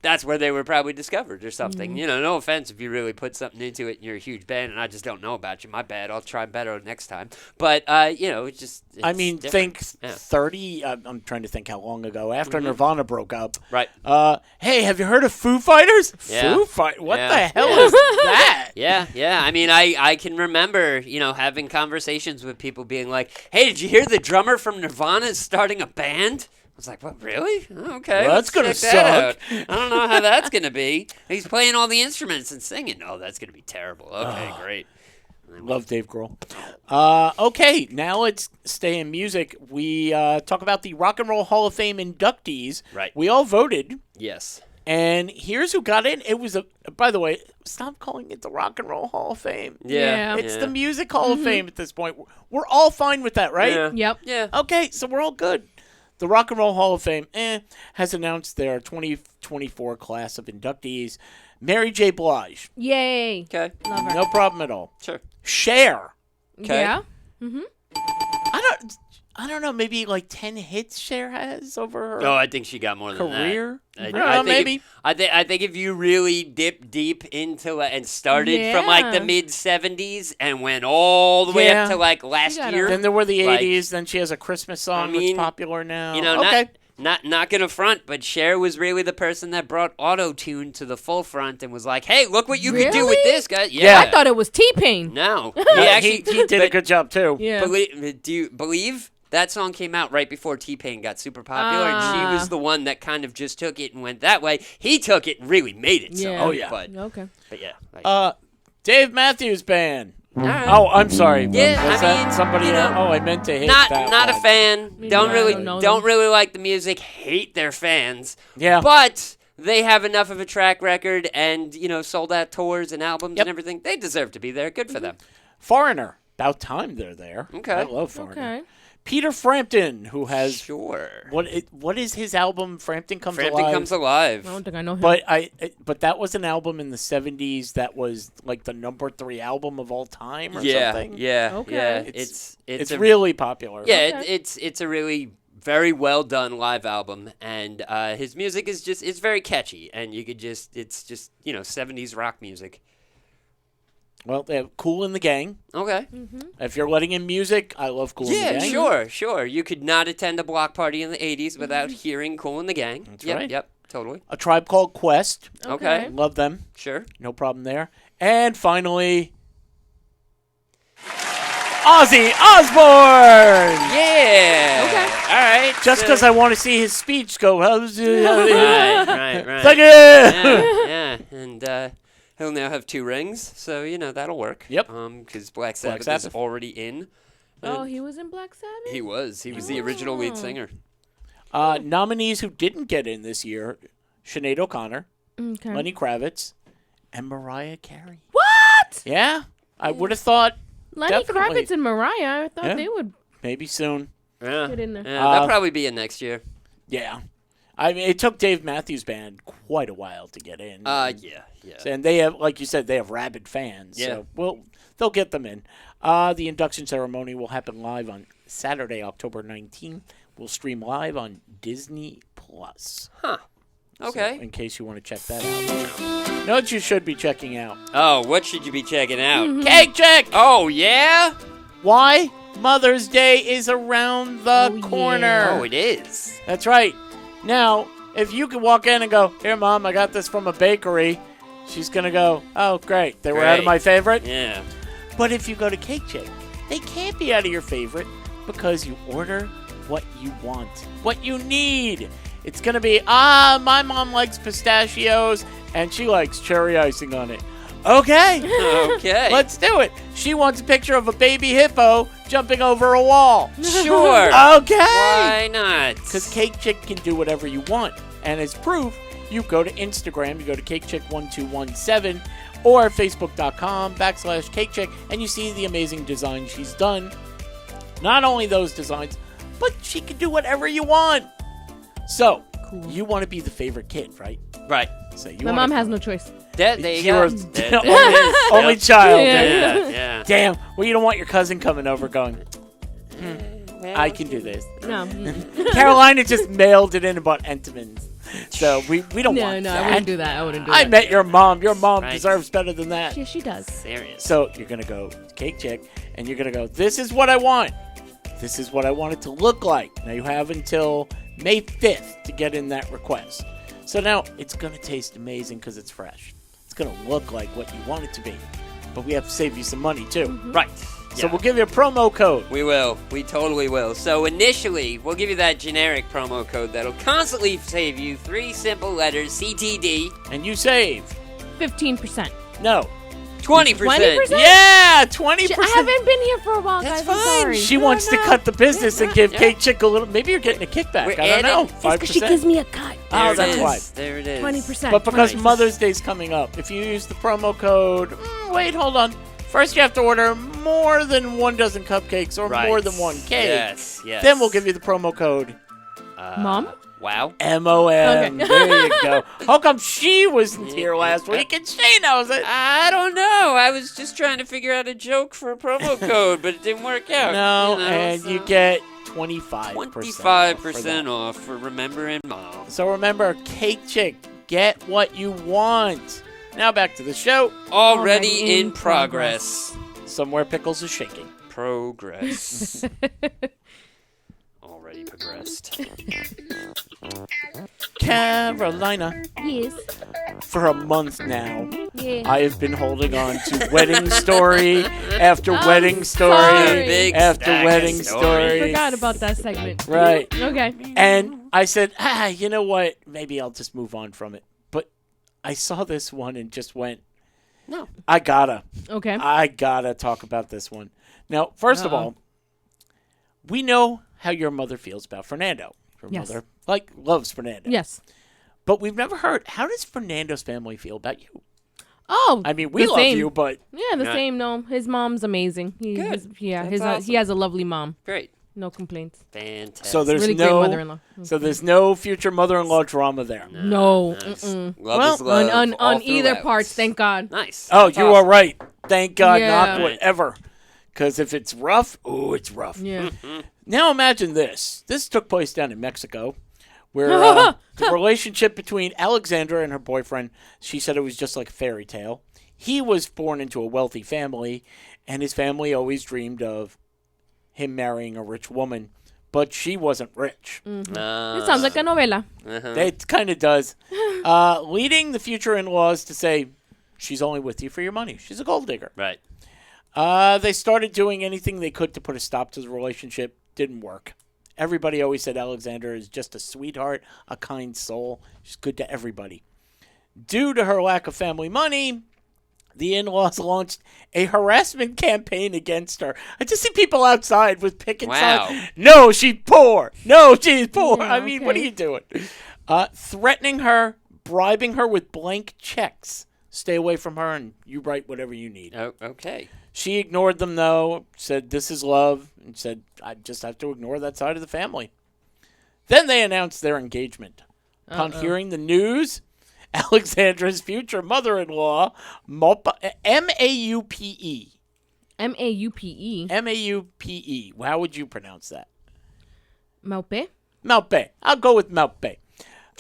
that's where they were probably discovered or something. You know, no offense if you really put something into it and you're a huge band and I just don't know about you. My bad. I'll try better next time. But, you know, it's just. I it's mean, different. think Yeah. 30, I'm trying to think how long ago, after Nirvana broke up. Right. Hey, have you heard of Foo Fighters? Yeah. Foo Fighters? What Yeah. the hell is that? Yeah. I mean, I can remember, you know, having conversations with people being like, hey, did you hear the drummer from Nirvana is starting a band? I was like, what, really? Oh, okay. Well, let's that's gonna check that suck. out. I don't know how that's going to be. He's playing all the instruments and singing. Oh, that's going to be terrible. Okay, great. Love Dave Grohl. Okay, now let's stay in music. We talk about the Rock and Roll Hall of Fame inductees. Right. We all voted, Yes. and here's who got in. It was by the way, stop calling it the Rock and Roll Hall of Fame. Yeah. It's the Music Hall of Fame at this point. We're all fine with that, right? Yeah. Yep. Yeah. Okay, so we're all good. The Rock and Roll Hall of Fame has announced their 2024 class of inductees. Mary J. Blige, Yay. Okay. Love her. no problem at all. Sure. Cher, Okay. Yeah. I don't know, maybe like 10 hits Cher has over her Oh, I think she got more than career. that. I think maybe. I think if you really dip deep into it and started from like the Yeah. mid 70s and went all the way Yeah. up to like last got year, Then there were the Like, 80s. Then she has a Christmas song mean, that's popular now. you know, okay. not gonna front, but Cher was really the person that brought auto tune to the full front and was like, "Hey, look what you can do with Really? this, guy." Yeah. I thought it was T-Pain. No, He did a good job too. Yeah. Do you believe that song came out right before T-Pain got super popular, and she was the one that kind of just took it and went that way. He took it and really made it. So, Yeah. Oh, yeah. But Okay. yeah. Like, Dave Matthews Band. alright. Oh, I'm sorry. Yeah, Was I that mean, somebody? you know, I meant to hit not that not a one. fan. Don't I really don't know don't them. really like the music. Hate their fans. Yeah. But they have enough of a track record and, you know, sold out tours and albums Yep. and everything. They deserve to be there. Good for them. Foreigner. About time they're there. Okay. I love Foreigner. Okay. Peter Frampton, who has Sure. what is his album? Frampton Comes Frampton Alive. Comes Alive. I don't think I know him. But that was an album in the 70s that was like the number 3 album of all time or Yeah, something. yeah, Okay. yeah. It's It's a, really popular. yeah. Okay. It's a really very well done live album, and his music is just it's very catchy, and you could just it's just 70s rock music. Well, they have Cool in the Gang. Okay. If you're letting in music, I love Cool in Yeah, the Gang. sure. You could not attend a block party in the 80s without hearing Cool in the Gang. That's yep, right. Yep, totally. A Tribe Called Quest. Okay. Love them. Sure. No problem there. And finally, Ozzy Osbourne. Yeah. Okay. All right. Just because I want to see his speech go. Right. Thank you. Yeah. And He'll now have 2 rings, so that'll work. Yep. Because Black Sabbath is Sabbath. already in. Oh, he was in Black Sabbath? He was the original lead singer. Nominees who didn't get in this year: Sinead O'Connor, Okay. Lenny Kravitz, and Mariah Carey. What? Yeah, I would have thought Lenny definitely. Kravitz and Mariah. I thought Yeah. they would maybe soon. Yeah. get in there. Yeah, they'll probably be in next year. Yeah, I mean, it took Dave Matthews Band quite a while to get in. Yeah. And they have, like you said, they have rabid fans. Yeah. So they'll get them in. The induction ceremony will happen live on Saturday, October 19th. We'll stream live on Disney Plus. Huh. Okay. So, in case you want to check that out. Know what you should be checking out? Oh, what should you be checking out? Cake Check! Oh, yeah? Why? Mother's Day is around the Oh, corner. yeah. Oh, it is. That's right. Now, if you could walk in and go, "Here, Mom, I got this from a bakery," she's going to go, "Oh, great. They were out of Great. my favorite." Yeah. But if you go to Cake Chick, they can't be out of your favorite because you order what you want, what you need. It's going to be, my mom likes pistachios and she likes cherry icing on it. Okay. Okay. Let's do it. She wants a picture of a baby hippo jumping over a wall. Sure. Okay. Why not? Because Cake Chick can do whatever you want. And as proof, you go to Instagram, you go to CakeChick1217 or Facebook.com/CakeChick, and you see the amazing design she's done. Not only those designs, but she can do whatever you want. So, you want to be the favorite kid, right? Right. So you My wanna- mom has no choice. There you You're go. only child. Yeah. There. Yeah. Damn. Well, you don't want your cousin coming over going, I can do this. No. Carolina just mailed it in about Entenmann's. So we don't No, want no, that. I wouldn't do that. I wouldn't do I that. met your mom. Your mom Right. deserves better than that. Yeah, she does. Serious. So you're going to go Cake Chick, and you're going to go, this is what I want. This is what I want it to look like. Now you have until May 5th to get in that request. So now it's going to taste amazing because it's fresh. It's going to look like what you want it to be. But we have to save you some money, too. Right. So Yeah. we'll give you a promo code. We will. We totally will. So initially, we'll give you that generic promo code that'll constantly save you 3 simple letters, CTD, And you save. 15%. No. 20%. 20%? Yeah, 20%. I haven't been here for a while, That's guys. I'm fine. sorry. She wants to cut the business and give Yeah. Cake Chick a little. Maybe you're getting a kickback. We're I don't know. adding- It's 5%. because she gives me a cut. Oh, There it that's is. why. There it is. 20%. But because 20%. Mother's Day's coming up, if you use the promo code, wait, hold on. First, you have to order more than 1 dozen cupcakes or Right. more than 1 cake. Yes, yes. Then we'll give you the promo code Mom? Wow. MOM. Okay. There you go. How come she wasn't here last week and she knows it? I don't know. I was just trying to figure out a joke for a promo code, but it didn't work out. No, you know, and so you get 25%. 25% off for remembering mom. So remember, Cake Chick, get what you want. Now back to the show. Already in progress. Somewhere Pickles is shaking. Progress. Already progressed. Carolina, Yes. for a month now, Yeah. I have been holding on to wedding story after I'm wedding story sorry. Big after stack of wedding stories. story. Forgot about that segment. Right. Okay. And I said, you know what? Maybe I'll just move on from it. But I saw this one and just went, No. I gotta Okay. talk about this one. Now, first of Uh-oh. all, we know how your mother feels about Fernando. Your Yes. mother, loves Fernando. Yes. But we've never heard, how does Fernando's family feel about you? Oh. I mean, we the love same. you, but Yeah, the Yeah. same. No, his mom's amazing. Good. He That's he has a lovely mom. Great. No complaints. Fantastic. so there's Really great no mother-in-law. there's no future mother-in-law drama there. No. Nice. Mm-mm. Love Well, is love. On all either throughout. parts, thank God. Nice. Oh, That's you awesome. are right. Thank God, Yeah. not whatever. Because if it's rough, it's rough. Yeah. Now imagine this. This took place down in Mexico, where the relationship between Alexandra and her boyfriend, she said it was just like a fairy tale. He was born into a wealthy family, and his family always dreamed of him marrying a rich woman, but she wasn't rich. It sounds like a novela. It kind of does. Leading the future in-laws to say, she's only with you for your money. She's a gold digger. Right. They started doing anything they could to put a stop to the relationship. Didn't work. Everybody always said Alexandra is just a sweetheart, a kind soul. She's good to everybody. Due to her lack of family money, The in-laws launched a harassment campaign against her. I just see people outside with picket Wow. signs. No, she's poor. No, she's poor. Yeah, I mean, what are okay. you doing? Threatening her, bribing her with blank checks. Stay away from her and you write whatever you need. Oh, okay. She ignored them, though, said this is love, and said I just have to ignore that side of the family. Then they announced their engagement. Upon hearing the news, Alexandra's future mother-in-law, M-A-U-P-E. Maupe. M-A-U-P-E. How would you pronounce that? Maupe. Maupe. I'll go with Maupe.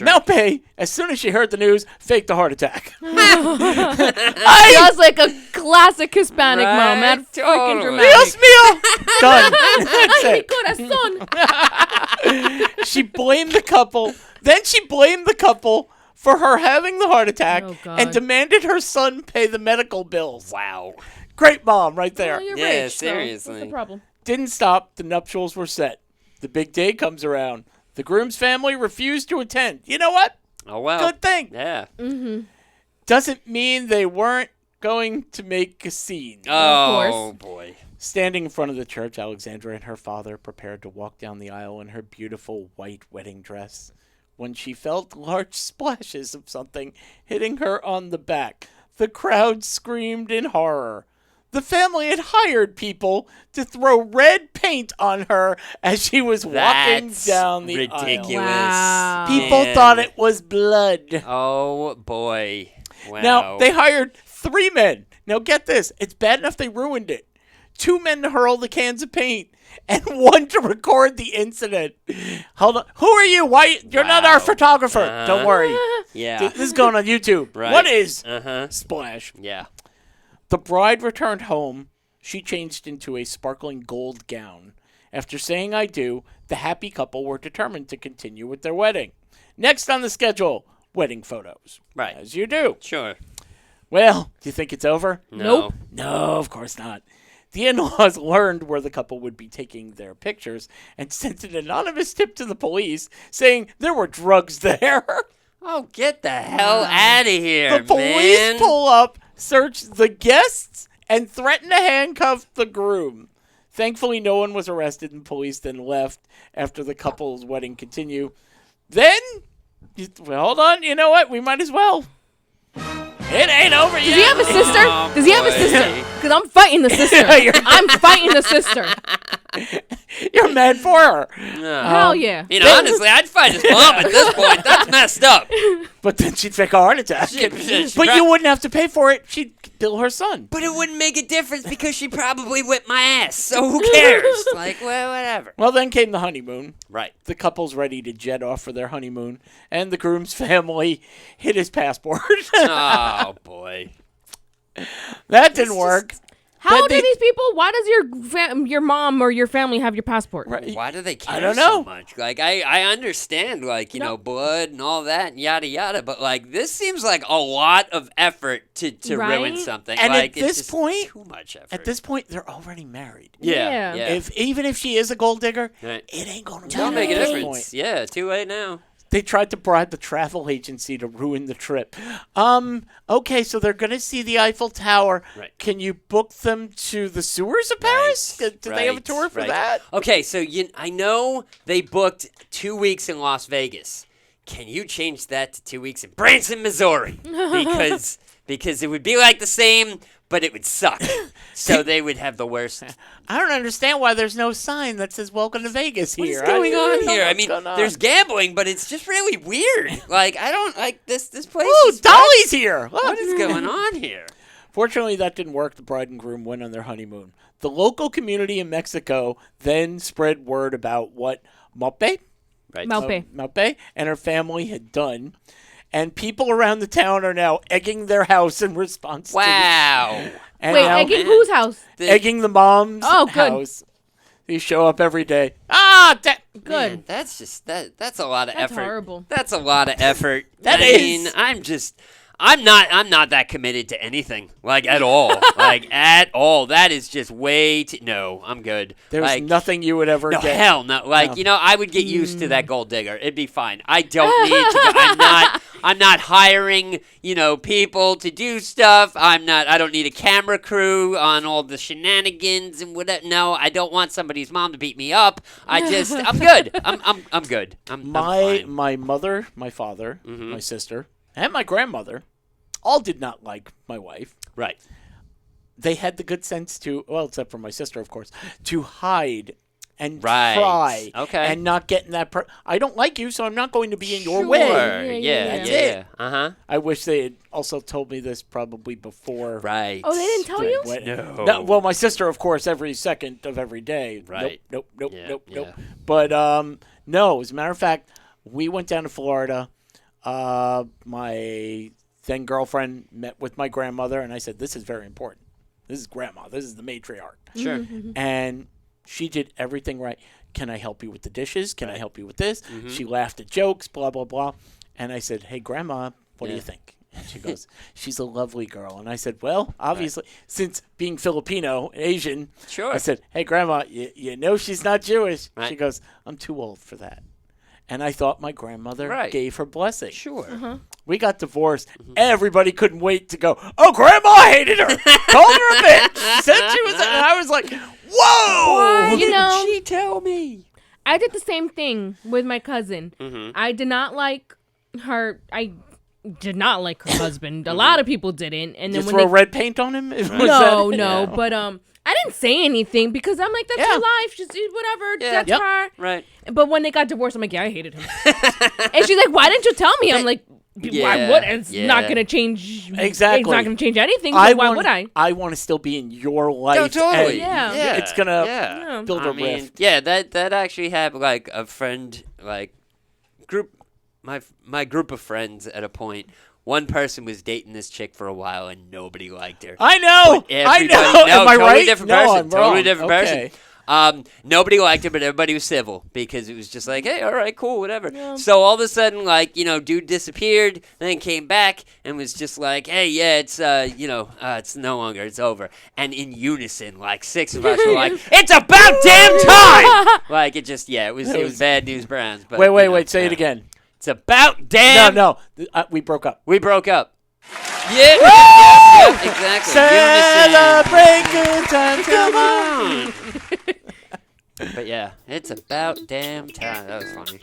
Maupe, as soon as she heard the news, faked a heart attack. Just like a classic Hispanic mom. That Right, freaking totally. Dios dramatic. mío! Done. That's Ay, it. corazón. She blamed the couple. Then she blamed the couple for her having the heart attack Oh, God. and demanded her son pay the medical bills. Wow. Great mom right there. Well, you're Yeah, rich, so seriously. what's the problem? Didn't stop. The nuptials were set. The big day comes around. The groom's family refused to attend. You know what? Oh, well. Good thing. Yeah. Doesn't mean they weren't going to make a scene. Oh, boy. Standing in front of the church, Alexandra and her father prepared to walk down the aisle in her beautiful white wedding dress when she felt large splashes of something hitting her on the back. The crowd screamed in horror. The family had hired people to throw red paint on her as she was walking That's down the ridiculous. Wow. aisle. People Man. thought it was blood. Oh, boy. Wow. Now, they hired 3 men. Now, get this. It's bad enough they ruined it. 2 men to hurl the cans of paint and 1 to record the incident. Hold on. Who are you? Why? You're not our Wow. photographer. Don't worry. Yeah. This is going on YouTube. Right. What is Uh-huh. Splash? Yeah. The bride returned home. She changed into a sparkling gold gown. After saying I do, the happy couple were determined to continue with their wedding. Next on the schedule, wedding photos. Right. As you do. Sure. Well, do you think it's over? No. Nope. No, of course not. The in-laws learned where the couple would be taking their pictures and sent an anonymous tip to the police saying there were drugs there. Oh, get the hell out of here, The police man. pull up, search the guests, and threaten to handcuff the groom. Thankfully, no one was arrested, and police then left after the couple's wedding continued. Then, well, hold on, you know what? We might as well. It ain't over yet. Does he have a sister? Oh, Does he have a boy. sister? Because I'm fighting the sister. I'm fighting the sister. You're mad for her. Hell yeah. You know, honestly, I'd fight his mom at this point. That's messed up. But then she'd fake a heart attack. She But prob- you wouldn't have to pay for it. She'd bill her son. But it wouldn't make a difference because she probably whipped my ass. So who cares? Like, well, whatever. Well, then came the honeymoon. Right. The couple's ready to jet off for their honeymoon, and the groom's family hid his passport. Oh, boy. That didn't work. How old they- are these people? Why does your mom or your family have your passport? Right. Why do they care I don't so know. much? Like, I understand, like, you know, blood and all that and yada yada, but, like, this seems like a lot of effort to ruin Right? something. And like, at this it's just point- too much effort. At this point, they're already married. yeah. Yeah. Even if she is a gold digger, Right. it ain't gonna Don't matter make a at this difference. point. Yeah, too late now. They tried to bribe the travel agency to ruin the trip. Okay, so they're gonna see the Eiffel Tower. Right. Can you book them to the sewers of Paris? Right, Do they have a tour for right. that? Okay, so I know they booked 2 weeks in Las Vegas. Can you change that to 2 weeks in Branson, Missouri? Because it would be like the same, but it would suck. So they would have the worst. I don't understand why there's no sign that says "Welcome to Vegas" here. What's going on don't know here? I what's mean, going on. there's gambling, but it's just really weird. Like, I don't like this place. Ooh, is- Dolly's here. Look. What is going on here? Fortunately, that didn't work. The bride and groom went on their honeymoon. The local community in Mexico then spread word about what Maupe Right. Maupe. and her family had done. And people around the town are now egging their house in response to Wow. and Wait, now egging whose house? egging the mom's Oh, good. house. They show up every day. Good. Man, that's just that's a lot of That's effort. horrible. That's a lot of effort. That I is. mean, I'm not that committed to anything, like, at all. Like, at all. That is just way too. No, I'm good. There's like, nothing you would ever no, get. hell no. Like, No. you know, I would get used to that gold digger. It'd be fine. I don't need to go. I'm not hiring, people to do stuff. I don't need a camera crew on all the shenanigans and whatever. No, I don't want somebody's mom to beat me up. I'm good. I'm good. I'm fine. My mother, my father, my sister, and my grandmother all did not like my wife. Right. They had the good sense to, well, except for my sister, of course, to hide and Right. try Okay. and not get in that I don't like you, so I'm not going to be in your Sure. way. Yeah. That's it. Uh-huh. I wish they had also told me this probably before. Right. Oh, they didn't tell you? No. Well, my sister, of course, every second of every day. Right. Nope. Yeah. But no, as a matter of fact, we went down to Florida. My then girlfriend met with my grandmother, and I said, "This is very important. This is grandma. This is the matriarch." Sure. And she did everything right. Can I help you with the dishes? Can I help you with this? She laughed at jokes, blah, blah, blah. And I said, hey, Grandma, what do you think? And she goes, she's a lovely girl. And I said, well, obviously, since being Filipino, Asian, Sure. I said, hey, Grandma, you know she's not Jewish. Right. She goes, I'm too old for that. And I thought my grandmother Right. gave her blessing. Sure. We got divorced. Everybody couldn't wait to go, oh, Grandma hated her. Called her a bitch. Said she was, and I was like, whoa. You know, She tell me. I did the same thing with my cousin. I did not like her. I did not like her husband. A lot of people didn't. And You then throw when they, red paint on him? Was no, that- no, but I didn't say anything because I'm like, that's Yeah. her life. She's whatever. Yeah. That's Yep. her. Right. But when they got divorced, I'm like, yeah, I hated him. And she's like, why didn't you tell me? I'm like, why Yeah, would? It's yeah. not going to change. Exactly. It's not going to change anything. So why would I? I want to still be in your life. No, totally. and Yeah. It's going to Yeah. build a rift. Yeah, that actually happened. Like a friend, my group of friends at a point. One person was dating this chick for a while and nobody liked her. I know. But I everybody- know. No, Am I totally right? different No, person. I'm Totally wrong. different Okay. person. Nobody liked her, but everybody was civil because it was just like, hey, all right, cool, whatever. So all of a sudden, dude disappeared, then came back and was just like, hey, yeah, it's it's no longer, it's over. And in unison, like 6 of us were like, it's about damn time. Like it was bad news, Browns. But Wait. Say it again. It's about damn. No. We broke up. We broke up. Yeah, exactly. Celebrate good times. Come on. But yeah, it's about damn time. That was funny.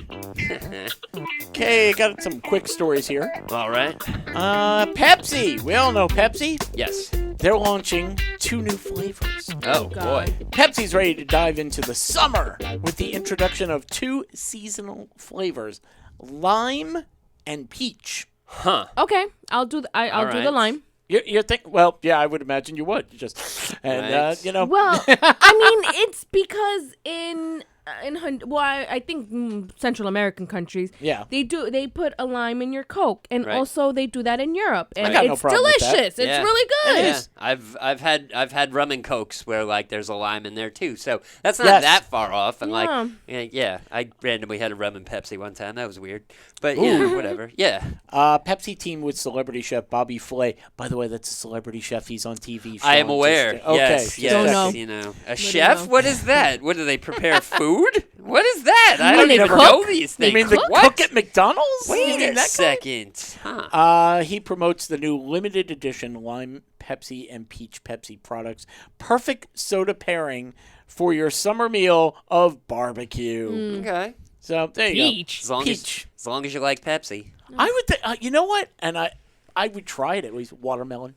Okay, got some quick stories here. All right. Pepsi. We all know Pepsi. Yes. They're launching 2 new flavors. Oh, God. boy. Pepsi's ready to dive into the summer with the introduction of 2 seasonal flavors, lime and peach. Huh. Okay, I'll do. I'll do right. the lime. You're thinking, well, yeah, I would imagine you would. And, Right. Well, I mean, it's because I think Central American countries, Yeah. they put a lime in your Coke, and Right. also they do that in Europe, and got no it's problem with that. delicious. It's Yeah. really good. It Yeah, is. I've had rum and cokes where there's a lime in there too, so that's not Yes. that far off. And Yeah. I randomly had a rum and Pepsi one time. That was weird, but yeah, whatever. Yeah, Pepsi teamed with celebrity chef Bobby Flay. By the way, that's a celebrity chef. He's on TV. I am Sean, aware. just- okay. Yes, just yes. Don't checking. know. A chef? know? What is that? What do they prepare food? What is that? I mean don't they even cook? know these You things. mean the What? cook at McDonald's? You Wait mean a that guy? second. Huh. He promotes the new limited edition lime Pepsi and peach Pepsi products. Perfect soda pairing for your summer meal of barbecue. Okay. So there you Peach. As long Peach. as long as you like Pepsi. go. I would think. You know what? And I would try it at least. Watermelon.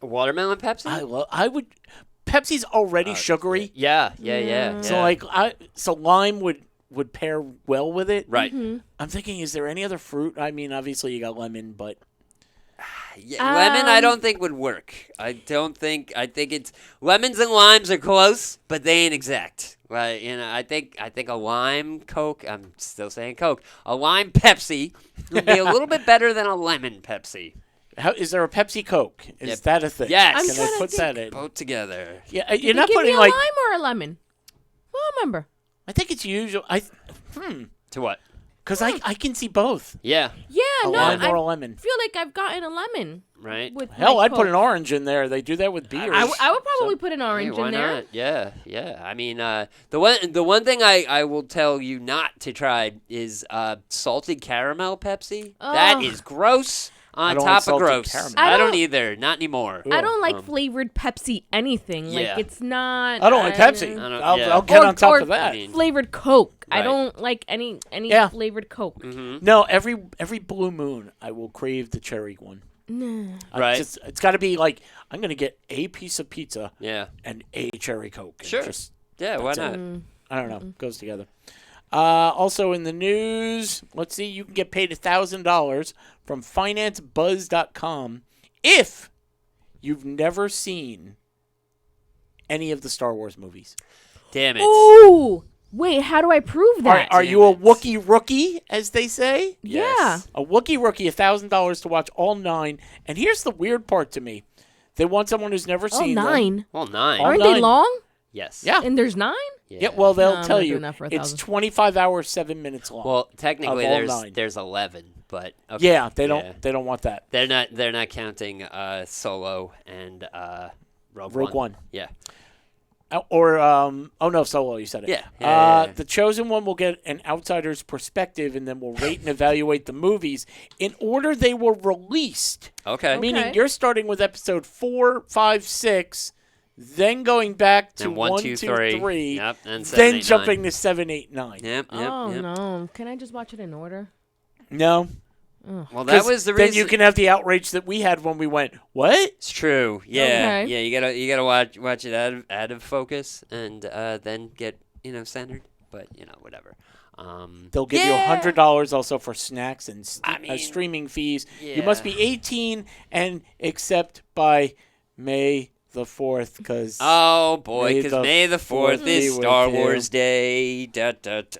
A watermelon Pepsi? I would. Pepsi's already sugary, Yeah. so lime would pair well with it. Right. I'm thinking, is there any other fruit? I mean, obviously you got lemon, but Yeah, lemon, I don't think would work. I think it's lemons and limes are close, but they ain't exact. Like, I think a lime Coke. I'm still saying Coke. A lime Pepsi would be a little bit better than a lemon Pepsi. how is there a Pepsi Coke? Is Yep. that a thing? Yes. I'm Can trying I to put that think. in? Both together. Yeah, you're They not give putting me a like. lime or a lemon? I don't remember. I think it's usual. To what? Because I can see both. Yeah. Yeah, A no, lime I or a lemon. feel like I've gotten a lemon. Right. With Hell, my I'd put an Coke. orange in there. They do that with beers. I would probably put an orange Hey, why in there. not? Yeah, yeah. I mean, the one thing I will tell you not to try is salted caramel Pepsi. That Ugh. is gross. I On don't top like of salted gross. caramel. I I don't don't- either. Not anymore. I don't like flavored Pepsi anything. Yeah. Like it's not. I don't like Pepsi. I don't- I'll, yeah. I'll get Or- on top or- of that. I mean- Flavored Coke. I Right. don't like any Yeah. flavored Coke. No, every blue moon, I will crave the cherry one. Right. It's got to be like, I'm going to get a piece of pizza Yeah. and a cherry Coke. And Sure. Just, Yeah. Why that's not? it. I don't know. Goes together. Also in the news, let's see, you can get paid $1,000 from financebuzz.com if you've never seen any of the Star Wars movies. Damn it. Ooh, wait. How do I prove that? Are you a Wookiee rookie, as they say? Yeah. Yes. A Wookiee rookie, $1,000 to watch all 9. And here's the weird part to me. They want someone who's never All seen them. 9. Well, 9. All Aren't 9. they long? Yes. Yeah. And there's 9. Yeah, well, they'll No, I'm tell not you doing that for it's 1,000. 25 hours, 7 minutes long. Well, technically, Of all 9. there's 11, but okay. yeah, they don't want that. They're not counting Solo and Rogue One. Yeah. Oh no, Solo, you said it. Yeah. The chosen one will get an outsider's perspective, and then will rate and evaluate the movies in order they were released. Okay. Meaning Okay. you're starting with episode 4, 5, 6, then going back to And 1, 2, 3, Yep. And 7, then 8, jumping 9. to 7, 8, 9. Yep. Yep. Oh yep. no! Can I just watch it in order? No. Well, that 'Cause was the reason. Then you can have the outrage that we had when we went, what? It's true. Yeah. Okay. Yeah. You gotta watch it out of focus and then get centered. But whatever. They'll give Yeah. you $100 also for snacks and I mean, streaming fees. You yeah. must be 18 and accept by May the 4th, because Oh boy, May because the May the 4th 4th be is with Star you. Wars Day. Da, da, da.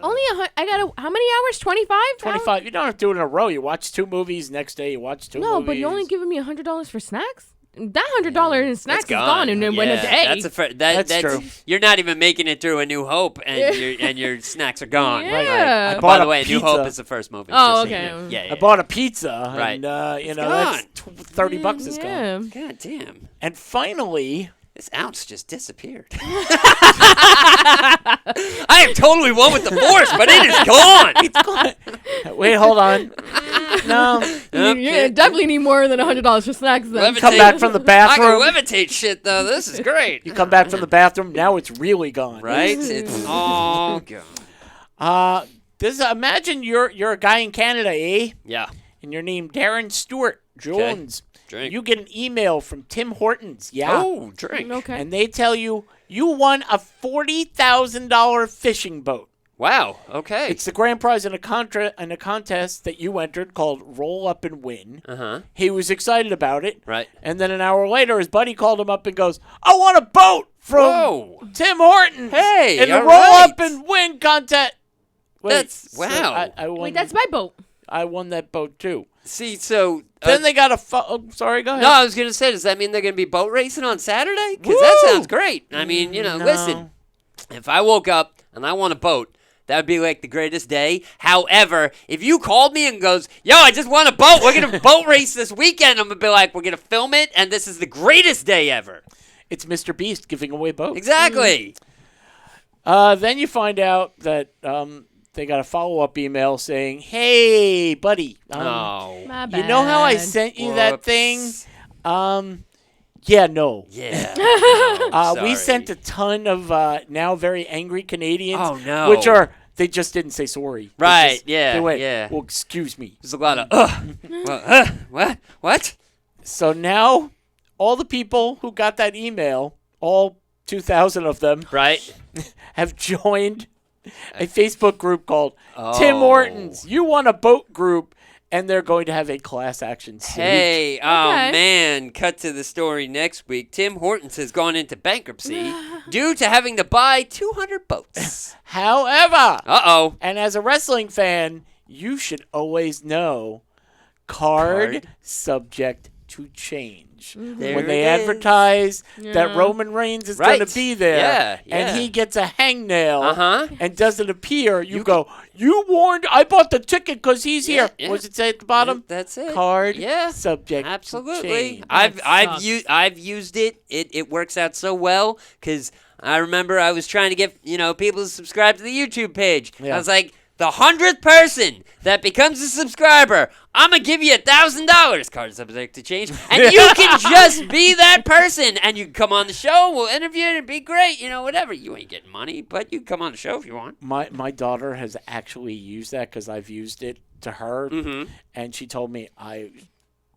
Only I got how many hours? 25. 25. You don't have to do it in a row. You watch 2 movies. Next day, you watch 2 movies. No, but you're only giving me $100 for snacks. That $100 in snacks It's is gone in a Yeah, day. That's That's true. You're not even making it through A New Hope, and your snacks are gone. Yeah. Right. I I By bought the a way, A New pizza. Hope is the first movie. Oh, just so you okay. know. Yeah, yeah. I bought a pizza, Right. and gone. that's $30 is yeah. gone. God damn. And finally, This ounce just disappeared. I am totally one with the force, but it is gone. wait, hold on. No, You definitely need more than $100 for snacks. Then. Levitate. come back from the I bathroom. can levitate shit though. This is great. You come back from the bathroom. Now it's really gone. Right? It's all gone. Imagine you're a guy in Canada, eh? Yeah. And you're named Darren Stewart Jones. Drink. You get an email from Tim Hortons, yeah? Oh, drink. Okay. And they tell you won a $40,000 fishing boat. Wow. Okay. It's the grand prize in a contest that you entered called Roll Up and Win. Uh-huh. He was excited about it. Right. And then an hour later, his buddy called him up and goes, I won a boat from Whoa. Tim Hortons. Hey, in the all Roll right. Up and Win contest. Wait, That's- so wow. I won, Wait, that's my boat. I won that boat too. See, so Then they got a sorry, go ahead. no, I was gonna say, does that mean they're gonna be boat racing on Saturday? Because that Woo! sounds great. I mean, No. listen, if I woke up and I won a boat, that would be like the greatest day. However, if you called me and goes, "Yo, I just won a boat. We're gonna boat race this weekend," I'm gonna be like, "We're gonna film it, and this is the greatest day ever." It's Mr. Beast giving away boats. Exactly. Then you find out that they got a follow-up email saying, "Hey, buddy, Oh. My bad. you know how I sent you that Whoops. thing? Yeah, no. Yeah. We Sorry. sent a ton of now very angry Canadians. Oh, no. Which are they just didn't say sorry. They Right, just- yeah, They went, yeah. well, excuse me. There's a lot of what? What? So now all the people who got that email, all 2,000 of them, Right. have joined a Facebook group called Tim Oh. Hortons. You want a boat group, and they're going to have a class action suit. Hey, oh Okay. man, cut to the story next week. Tim Hortons has gone into bankruptcy due to having to buy 200 boats. However, Uh-oh. and as a wrestling fan, you should always know card Card? subject to change. There When they it is. advertise that Yeah. Roman Reigns is Right. going to be there, Yeah, and yeah. he gets a hangnail Uh-huh. and doesn't appear, you go, you warned, I bought the ticket because he's here. Yeah. What does it say at the bottom? That's it. Card Yeah. subject to Absolutely. change. I've sucks. used it. It works out so well because I remember I was trying to get people to subscribe to the YouTube page. Yeah. I was like, the 100th person that becomes a subscriber, I'm gonna give you $1,000. Card subject to change, and you can just be that person, and you can come on the show. We'll interview it. It'd be great. Whatever. You ain't getting money, but you can come on the show if you want. My daughter has actually used that because I've used it to her, and she told me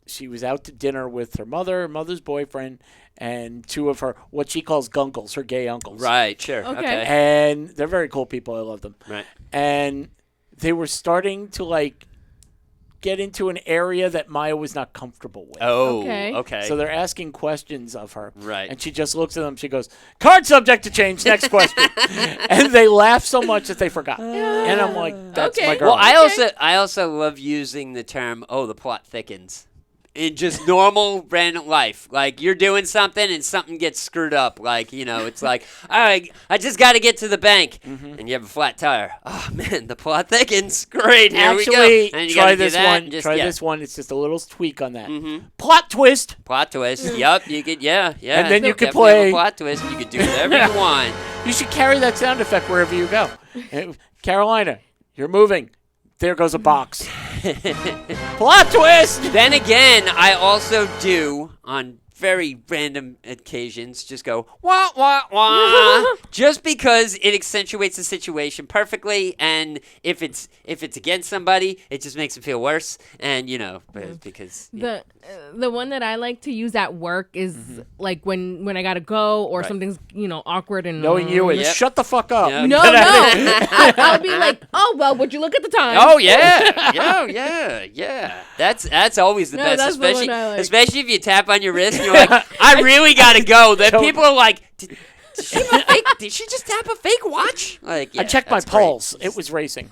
she was out to dinner with her mother's boyfriend, and two of her what she calls gunkles, her gay uncles. Right. Sure. Okay. And they're very cool people. I love them. Right. And they were starting to get into an area that Maya was not comfortable with. Oh. Okay. Okay. So they're asking questions of her. Right. And she just looks at them. She goes, card subject to change. Next question. And they laugh so much that they forgot. And I'm like, that's Okay. my girl. Well, I also love using the term, the plot thickens. In just normal, random life. Like, you're doing something and something gets screwed up. Like, it's like, all right, I just got to get to the bank. And you have a flat tire. Oh, man, the plot thickens. Great, here we Actually, go. And you try gotta do this that one. and just- Try yeah. this one. It's just a little tweak on that. Plot twist. Plot twist. Yep, you could, yeah. And then you could definitely have a play- plot twist. You could do whatever you want. You should carry that sound effect wherever you go. Carolina, you're moving. There goes a box. Plot twist. Then again, I also do on very random occasions just go wah wah wah just because it accentuates the situation perfectly, and if it's against somebody, it just makes it feel worse, and because The one that I like to use at work is like when I gotta go or Right. something's awkward and Knowing you is Yep. shut the fuck up. Yep. No, I'll be like, oh well, would you look at the time? oh yeah that's always the No, best, that's the one especially I like. especially if you tap on your wrist and you're like, I really gotta go. Then Don't- people are like, did she just tap a fake watch? Like, yeah, I checked my that's great. pulse. It was racing.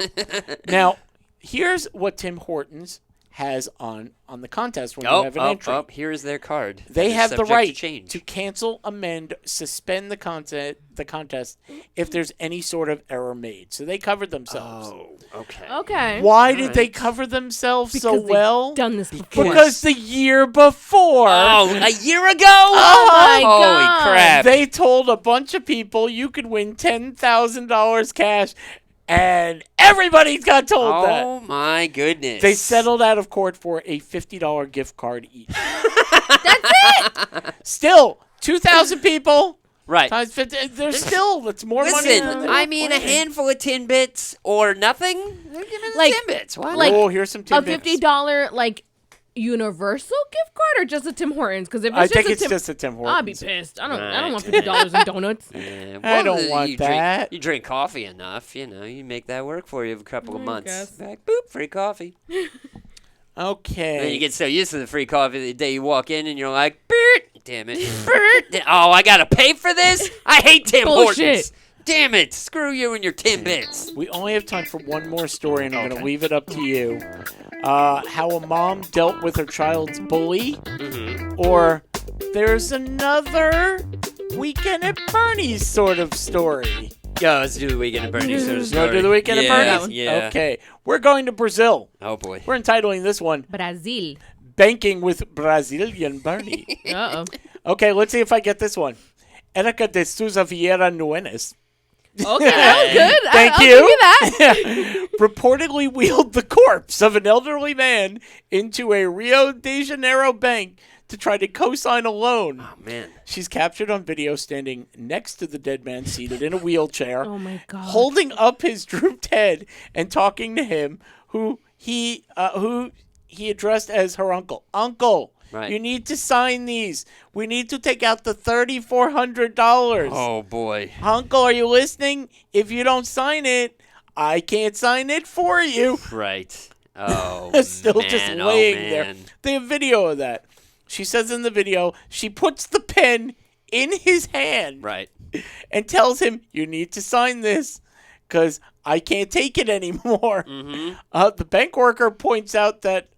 Now, here's what Tim Hortons has on the contest when you have an entry. Here is their card. They That is have the subject right to change. to cancel, amend, suspend the contest if there's any sort of error made. So they covered themselves. Oh, okay. Okay. Why did they cover themselves so Because they've well? done this before. Because the year before, Oh, a year ago? Oh my Holy God. crap. they told a bunch of people you could win $10,000 cash, and everybody got told that. Oh my goodness. They settled out of court for a $50 gift card each. That's it. Still, 2,000 people Right. times 50. That's more money. Listen, than they I were mean, a planning. handful of Timbits or nothing. They're giving us Like- Timbits. Why like- not? Oh, here's some A tidbits. $50 universal gift card or just a Tim Hortons? Because if it's I just think a it's Tim, just a Tim Hortons. I'll be pissed. I don't Right. want $50 in donuts. Yeah, I don't want you that. You drink coffee enough, you make that work for you for a couple of I months. guess. Like, boop, free coffee. Okay. And then you get so used to the free coffee the day you walk in and you're like, "Beep, damn it. Beep. Oh, I got to pay for this? I hate Tim Bullshit. Hortons. Damn it. Screw you and your Timbits. We only have time for one more story, and I'm going to leave it up to you. How a mom dealt with her child's bully, or there's another Weekend at Bernie's sort of story. Yo, let's do the Weekend at Bernie's sort of You story. want to do the Weekend yeah, at Bernie's? Yeah. Okay. We're going to Brazil. Oh, boy. We're entitling this one Brazil. Banking with Brazilian Bernie. Uh-oh. Okay, let's see if I get this one. Erica de Souza Vieira Nunes. Okay, that was good. Thank I'll you. give you that. Reportedly wheeled the corpse of an elderly man into a Rio de Janeiro bank to try to co-sign a loan. Oh, man. She's captured on video standing next to the dead man seated in a wheelchair, Oh my God. holding up his drooped head and talking to him, who he addressed as her uncle. Uncle, Right. you need to sign these. We need to take out the $3,400. Oh, boy. Uncle, are you listening? If you don't sign it, I can't sign it for you. Right. Oh, Still man. just Oh, laying there. man. They have video of that. She says in the video, she puts the pen in his hand Right. and tells him, you need to sign this because I can't take it anymore. Mm-hmm. The bank worker points out that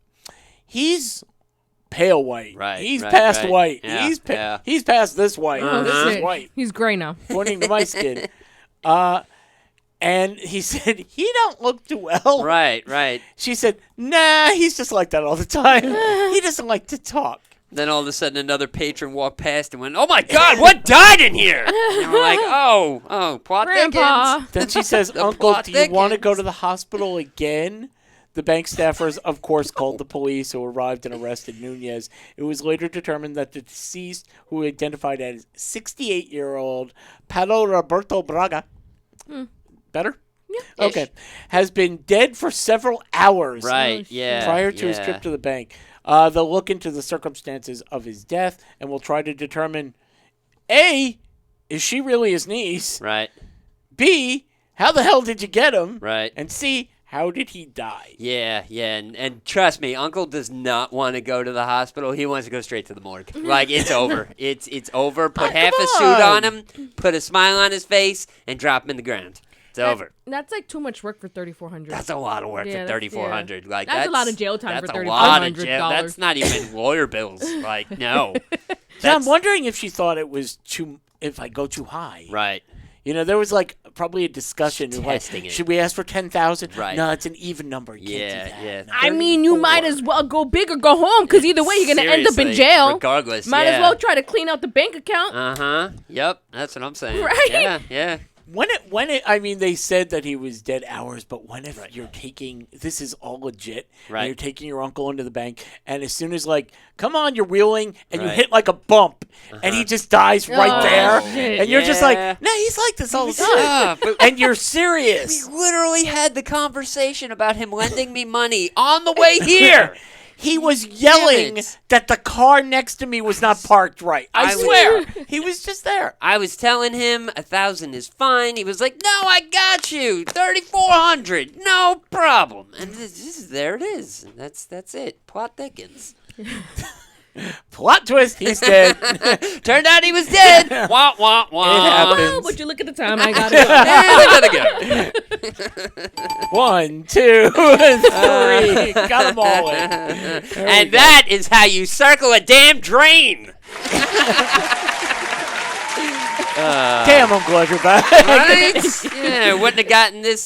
he's pale white. Right, He's right, past right. white. Yeah, yeah. He's past this white. Oh, This is shit. white. He's gray now. Pointing to my skin. And he said, he don't look too well. Right, right. She said, nah, he's just like that all the time. He doesn't like to talk. Then all of a sudden, another patron walked past and went, "Oh my God, what died in here?" And we're like, "Oh, plot Grandpa. thickens." Then she says, The Uncle, plot do you want to go thickens. to the hospital again? The bank staffers, of course, called the police, who arrived and arrested Nunez. It was later determined that the deceased, who identified as 68-year-old Paulo Roberto Braga, better? Yeah. Okay. Has been dead for several hours. Right, shit. yeah. Prior to his yeah. trip to the bank. They'll look into the circumstances of his death and will try to determine, A, is she really his niece? Right, B, how the hell did you get him? right. And C, how did he die? Yeah, and trust me, Uncle does not want to go to the hospital. He wants to go straight to the morgue. Like, it's over. It's over. Put half come a suit on. on him, put a smile on his face, and drop him in the ground. It's over. That's like too much work for $3,400. That's a lot of work Yeah, for that's- $3,400. Like That's a lot of jail time that's for a lot of $3,400. jail. That's not even lawyer bills. Like, no. Yeah, I'm That's- wondering if she thought it was if I go too high. Right. You know, there was like probably a discussion of like, Testing it. should we ask for 10,000? Right. No, it's an even number. You can't Yeah, do that. yeah. No. I mean, you might 34. as well go big or go home, because either way, you're going to end up in Seriously, jail. Regardless, Might yeah. as well try to clean out the bank account. Uh-huh. Yep, that's what I'm saying. Right? Yeah, yeah. I mean, they said that he was dead hours, but when if you're taking, this is all legit, Right. and you're taking your uncle into the bank, and as soon as like, come on, you're wheeling, and you Right. hit like a bump, and he just dies right Oh, there, shit. and you're just like, Yeah. nah, he's like this all the time, Yeah, but and you're we serious. literally had the conversation about him lending me money on the way here. He was yelling it. that the car next to me was not parked right. I I was- swear, he was just there. I was telling him 1,000 is fine. He was like, "No, I got you. 3,400, no problem." And there it is. And that's it. Plot thickens. Plot twist, he's dead. Turned out he was dead. Wah wah wah. It happened. Well, but you look at the time, I got it. And I gotta go. 1, 2, 3. Got them all in. And that is how you circle a damn drain. Damn, I'm glad you're back. Right? Yeah, wouldn't have gotten this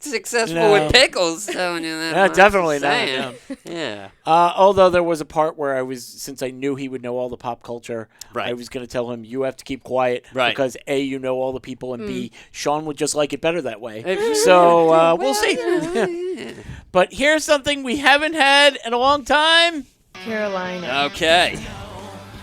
successful No. with pickles. Telling you that. Yeah, I'm definitely just not, saying. Yeah. Although there was a part where since I knew he would know all the pop culture, Right. I was going to tell him, you have to keep quiet. Right. Because A, you know all the people, and B, Sean would just like it better that way. If- So we'll see. But here's something we haven't had in a long time. Carolina. Okay.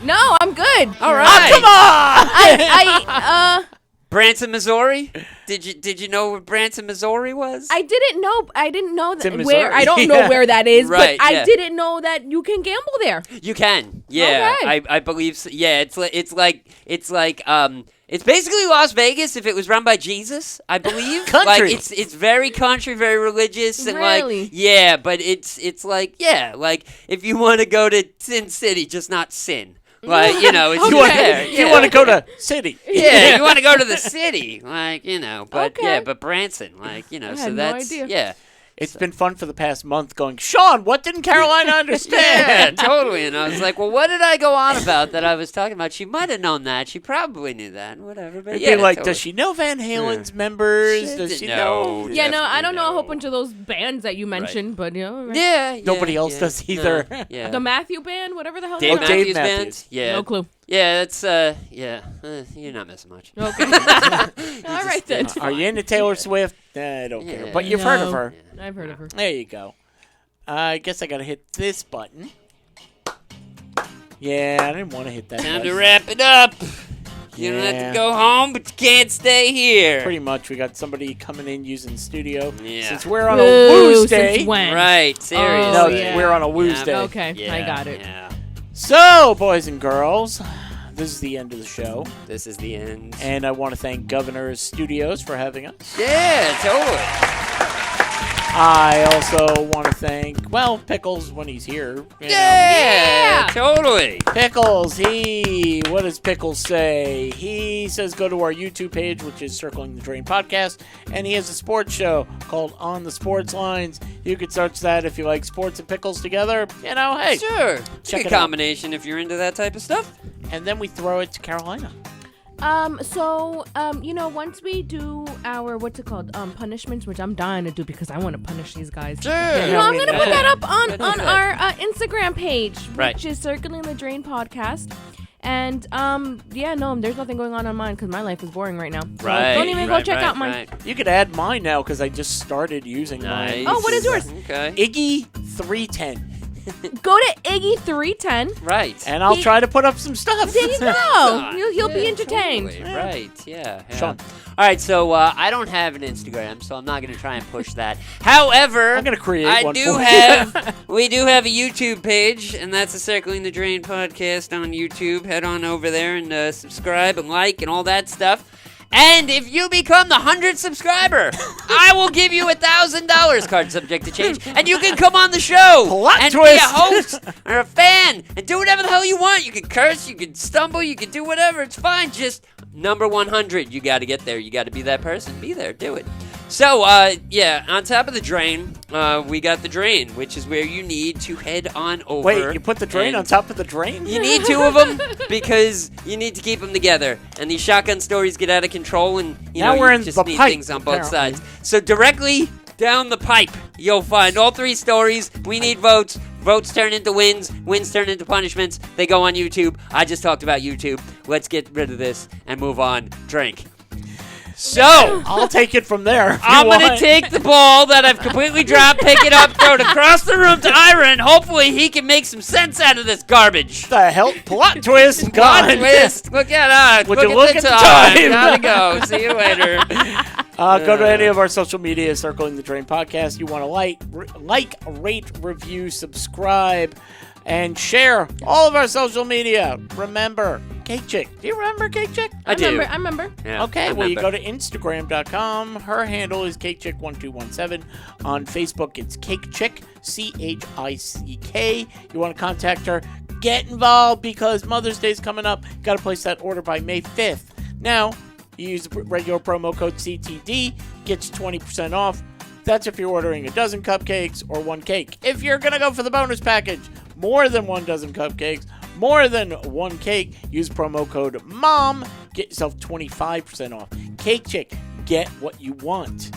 No, I'm good. All right. Oh, come on! I Branson, Missouri. Did you know where Branson, Missouri was? didn't know. I didn't know in that where. Missouri. I don't know Yeah. where that is, Right, but I yeah. didn't know that you can gamble there. You can. Yeah. Okay. I believe. So. Yeah. It's like it's basically Las Vegas if it was run by Jesus, I believe. Country. Like it's very country, very religious, and Really? like yeah, but it's like yeah, like if you want to go to Sin City, just not sin. Like it's You want, there. you want to go to city. Yeah, you want to go to the city, like but Okay. but Branson, like I so had no that's idea. yeah. It's been fun for the past month going, Sean, what didn't Carolina Yeah, understand? totally. And I was like, well, what did I go on about that I was talking about? She might have known that. She probably knew that. Whatever. But It'd yeah, be like, totally. does she know Van Halen's members? Shit, Does she no. know? Yeah, no, I Definitely don't know a whole no. bunch of those bands that you mentioned, but right. Yeah. Nobody else does either. No, yeah. The Matthew Band, whatever the hell. Dave it's Dave Matthews Matthews. Band. Yeah. No clue. Yeah, that's you're not missing much. Okay. All right then. Are you into Taylor Swift? I don't care. Yeah. But you've heard of No. her. I've heard of her. There you go. I guess I got to hit this button. Yeah, I didn't want to hit that Time button. to wrap it up. You don't have Yeah. to go home, but you can't stay here. Pretty much. We got somebody coming in using the studio. Yeah. Since we're on a Boo, Tuesday. since when? Right. Seriously. No, yeah. we're on a Tuesday. Okay, I got it. Yeah. So, boys and girls, this is the end of the show. This is the end. And I want to thank Governor's Studios for having us. Yeah, totally. I also want to thank, Pickles when he's here. You know. Yeah, totally. Pickles, what does Pickles say? He says go to our YouTube page, which is Circling the Drain Podcast, and he has a sports show called On the Sports Lines. You could search that if you like sports and pickles together. Hey. Sure. Check Good it out. combination if you're into that type of stuff. And then we throw it to Carolina. Once we do our, punishments, which I'm dying to do because I want to punish these guys. Sure. I'm going to put that up on Good. our Instagram page, Right. which is Circling the Drain Podcast. And, there's nothing going on mine because my life is boring right now. So don't even go check out mine. Right. You could add mine now because I just started using Nice. mine. Oh, what is yours? Okay. Iggy310. Go to Iggy310. Right. And I'll try to put up some stuff. There you go. You'll be Yeah, entertained. totally. Right. Yeah. Sean. All right. So I don't have an Instagram, so I'm not going to try and push that. However, I'm going to create I one do for have. We do have a YouTube page, and that's the Circling the Drain podcast on YouTube. Head on over there and subscribe and like and all that stuff. And if you become the 100th subscriber, I will give you $1,000, card subject to change, and you can come on the show Plot and twist. be a host or a fan and do whatever the hell you want. You can curse, you can stumble, you can do whatever. It's fine. Just number 100. You got to get there. You got to be that person. Be there. Do it. So, on top of the drain, we got the drain, which is where you need to head on over. Wait, you put the drain and on top of the drain? You need two of them because you need to keep them together. And these shotgun stories get out of control, and Now you we're in just the need pipe, things on both apparently. sides. So directly down the pipe, you'll find all three stories. We need votes. Votes turn into wins. Wins turn into punishments. They go on YouTube. I just talked about YouTube. Let's get rid of this and move on. Drink. So, I'll take it from there. if you I'm going to want. take the ball that I've completely dropped, pick it up, throw it across the room to Ira, and hopefully he can make some sense out of this garbage. The hell? Plot twist. Plot Gone. twist. Look at Would you look at the time. time? Gotta go. See you later. Go to any of our social media, Circling the Drain Podcast. You want to like, rate, review, subscribe, and share all of our social media. Remember, Cake Chick. Do you remember Cake Chick? I do. I remember. Yeah, Okay, I well, you go remember. to Instagram.com. Her handle is CakeChick1217. On Facebook, it's Cake Chick, CHICK. You want to contact her, get involved because Mother's Day is coming up. Got to place that order by May 5th. Now, you use the regular promo code CTD, gets you 20% off. That's if you're ordering a dozen cupcakes or one cake. If you're going to go for the bonus package, more than 1 dozen cupcakes, more than one cake, use promo code MOM. Get yourself 25% off. Cake Chick, get what you want.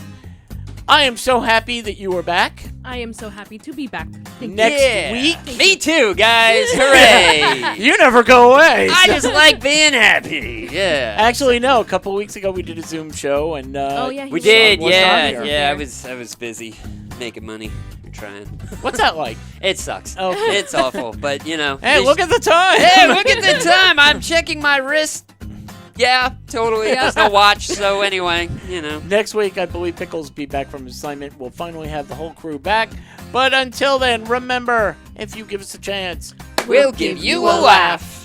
I am so happy that you are back. I am so happy to be back. Thank you. Next week, Me too, guys. Hooray. you never go away. I just like being happy. Yeah. Actually, no. A couple of weeks ago, we did a Zoom show, and Oh, yeah, We he did, was on yeah. here. Yeah, I was busy making money. I'm trying. What's that like? It sucks. Okay. It's awful, but you know. Hey, look at the time. Hey, look at the time. I'm checking my wrist. Yeah, totally. There's no watch, so anyway, you know. Next week, I believe Pickles will be back from his assignment. We'll finally have the whole crew back. But until then, remember, if you give us a chance, We'll give you a laugh.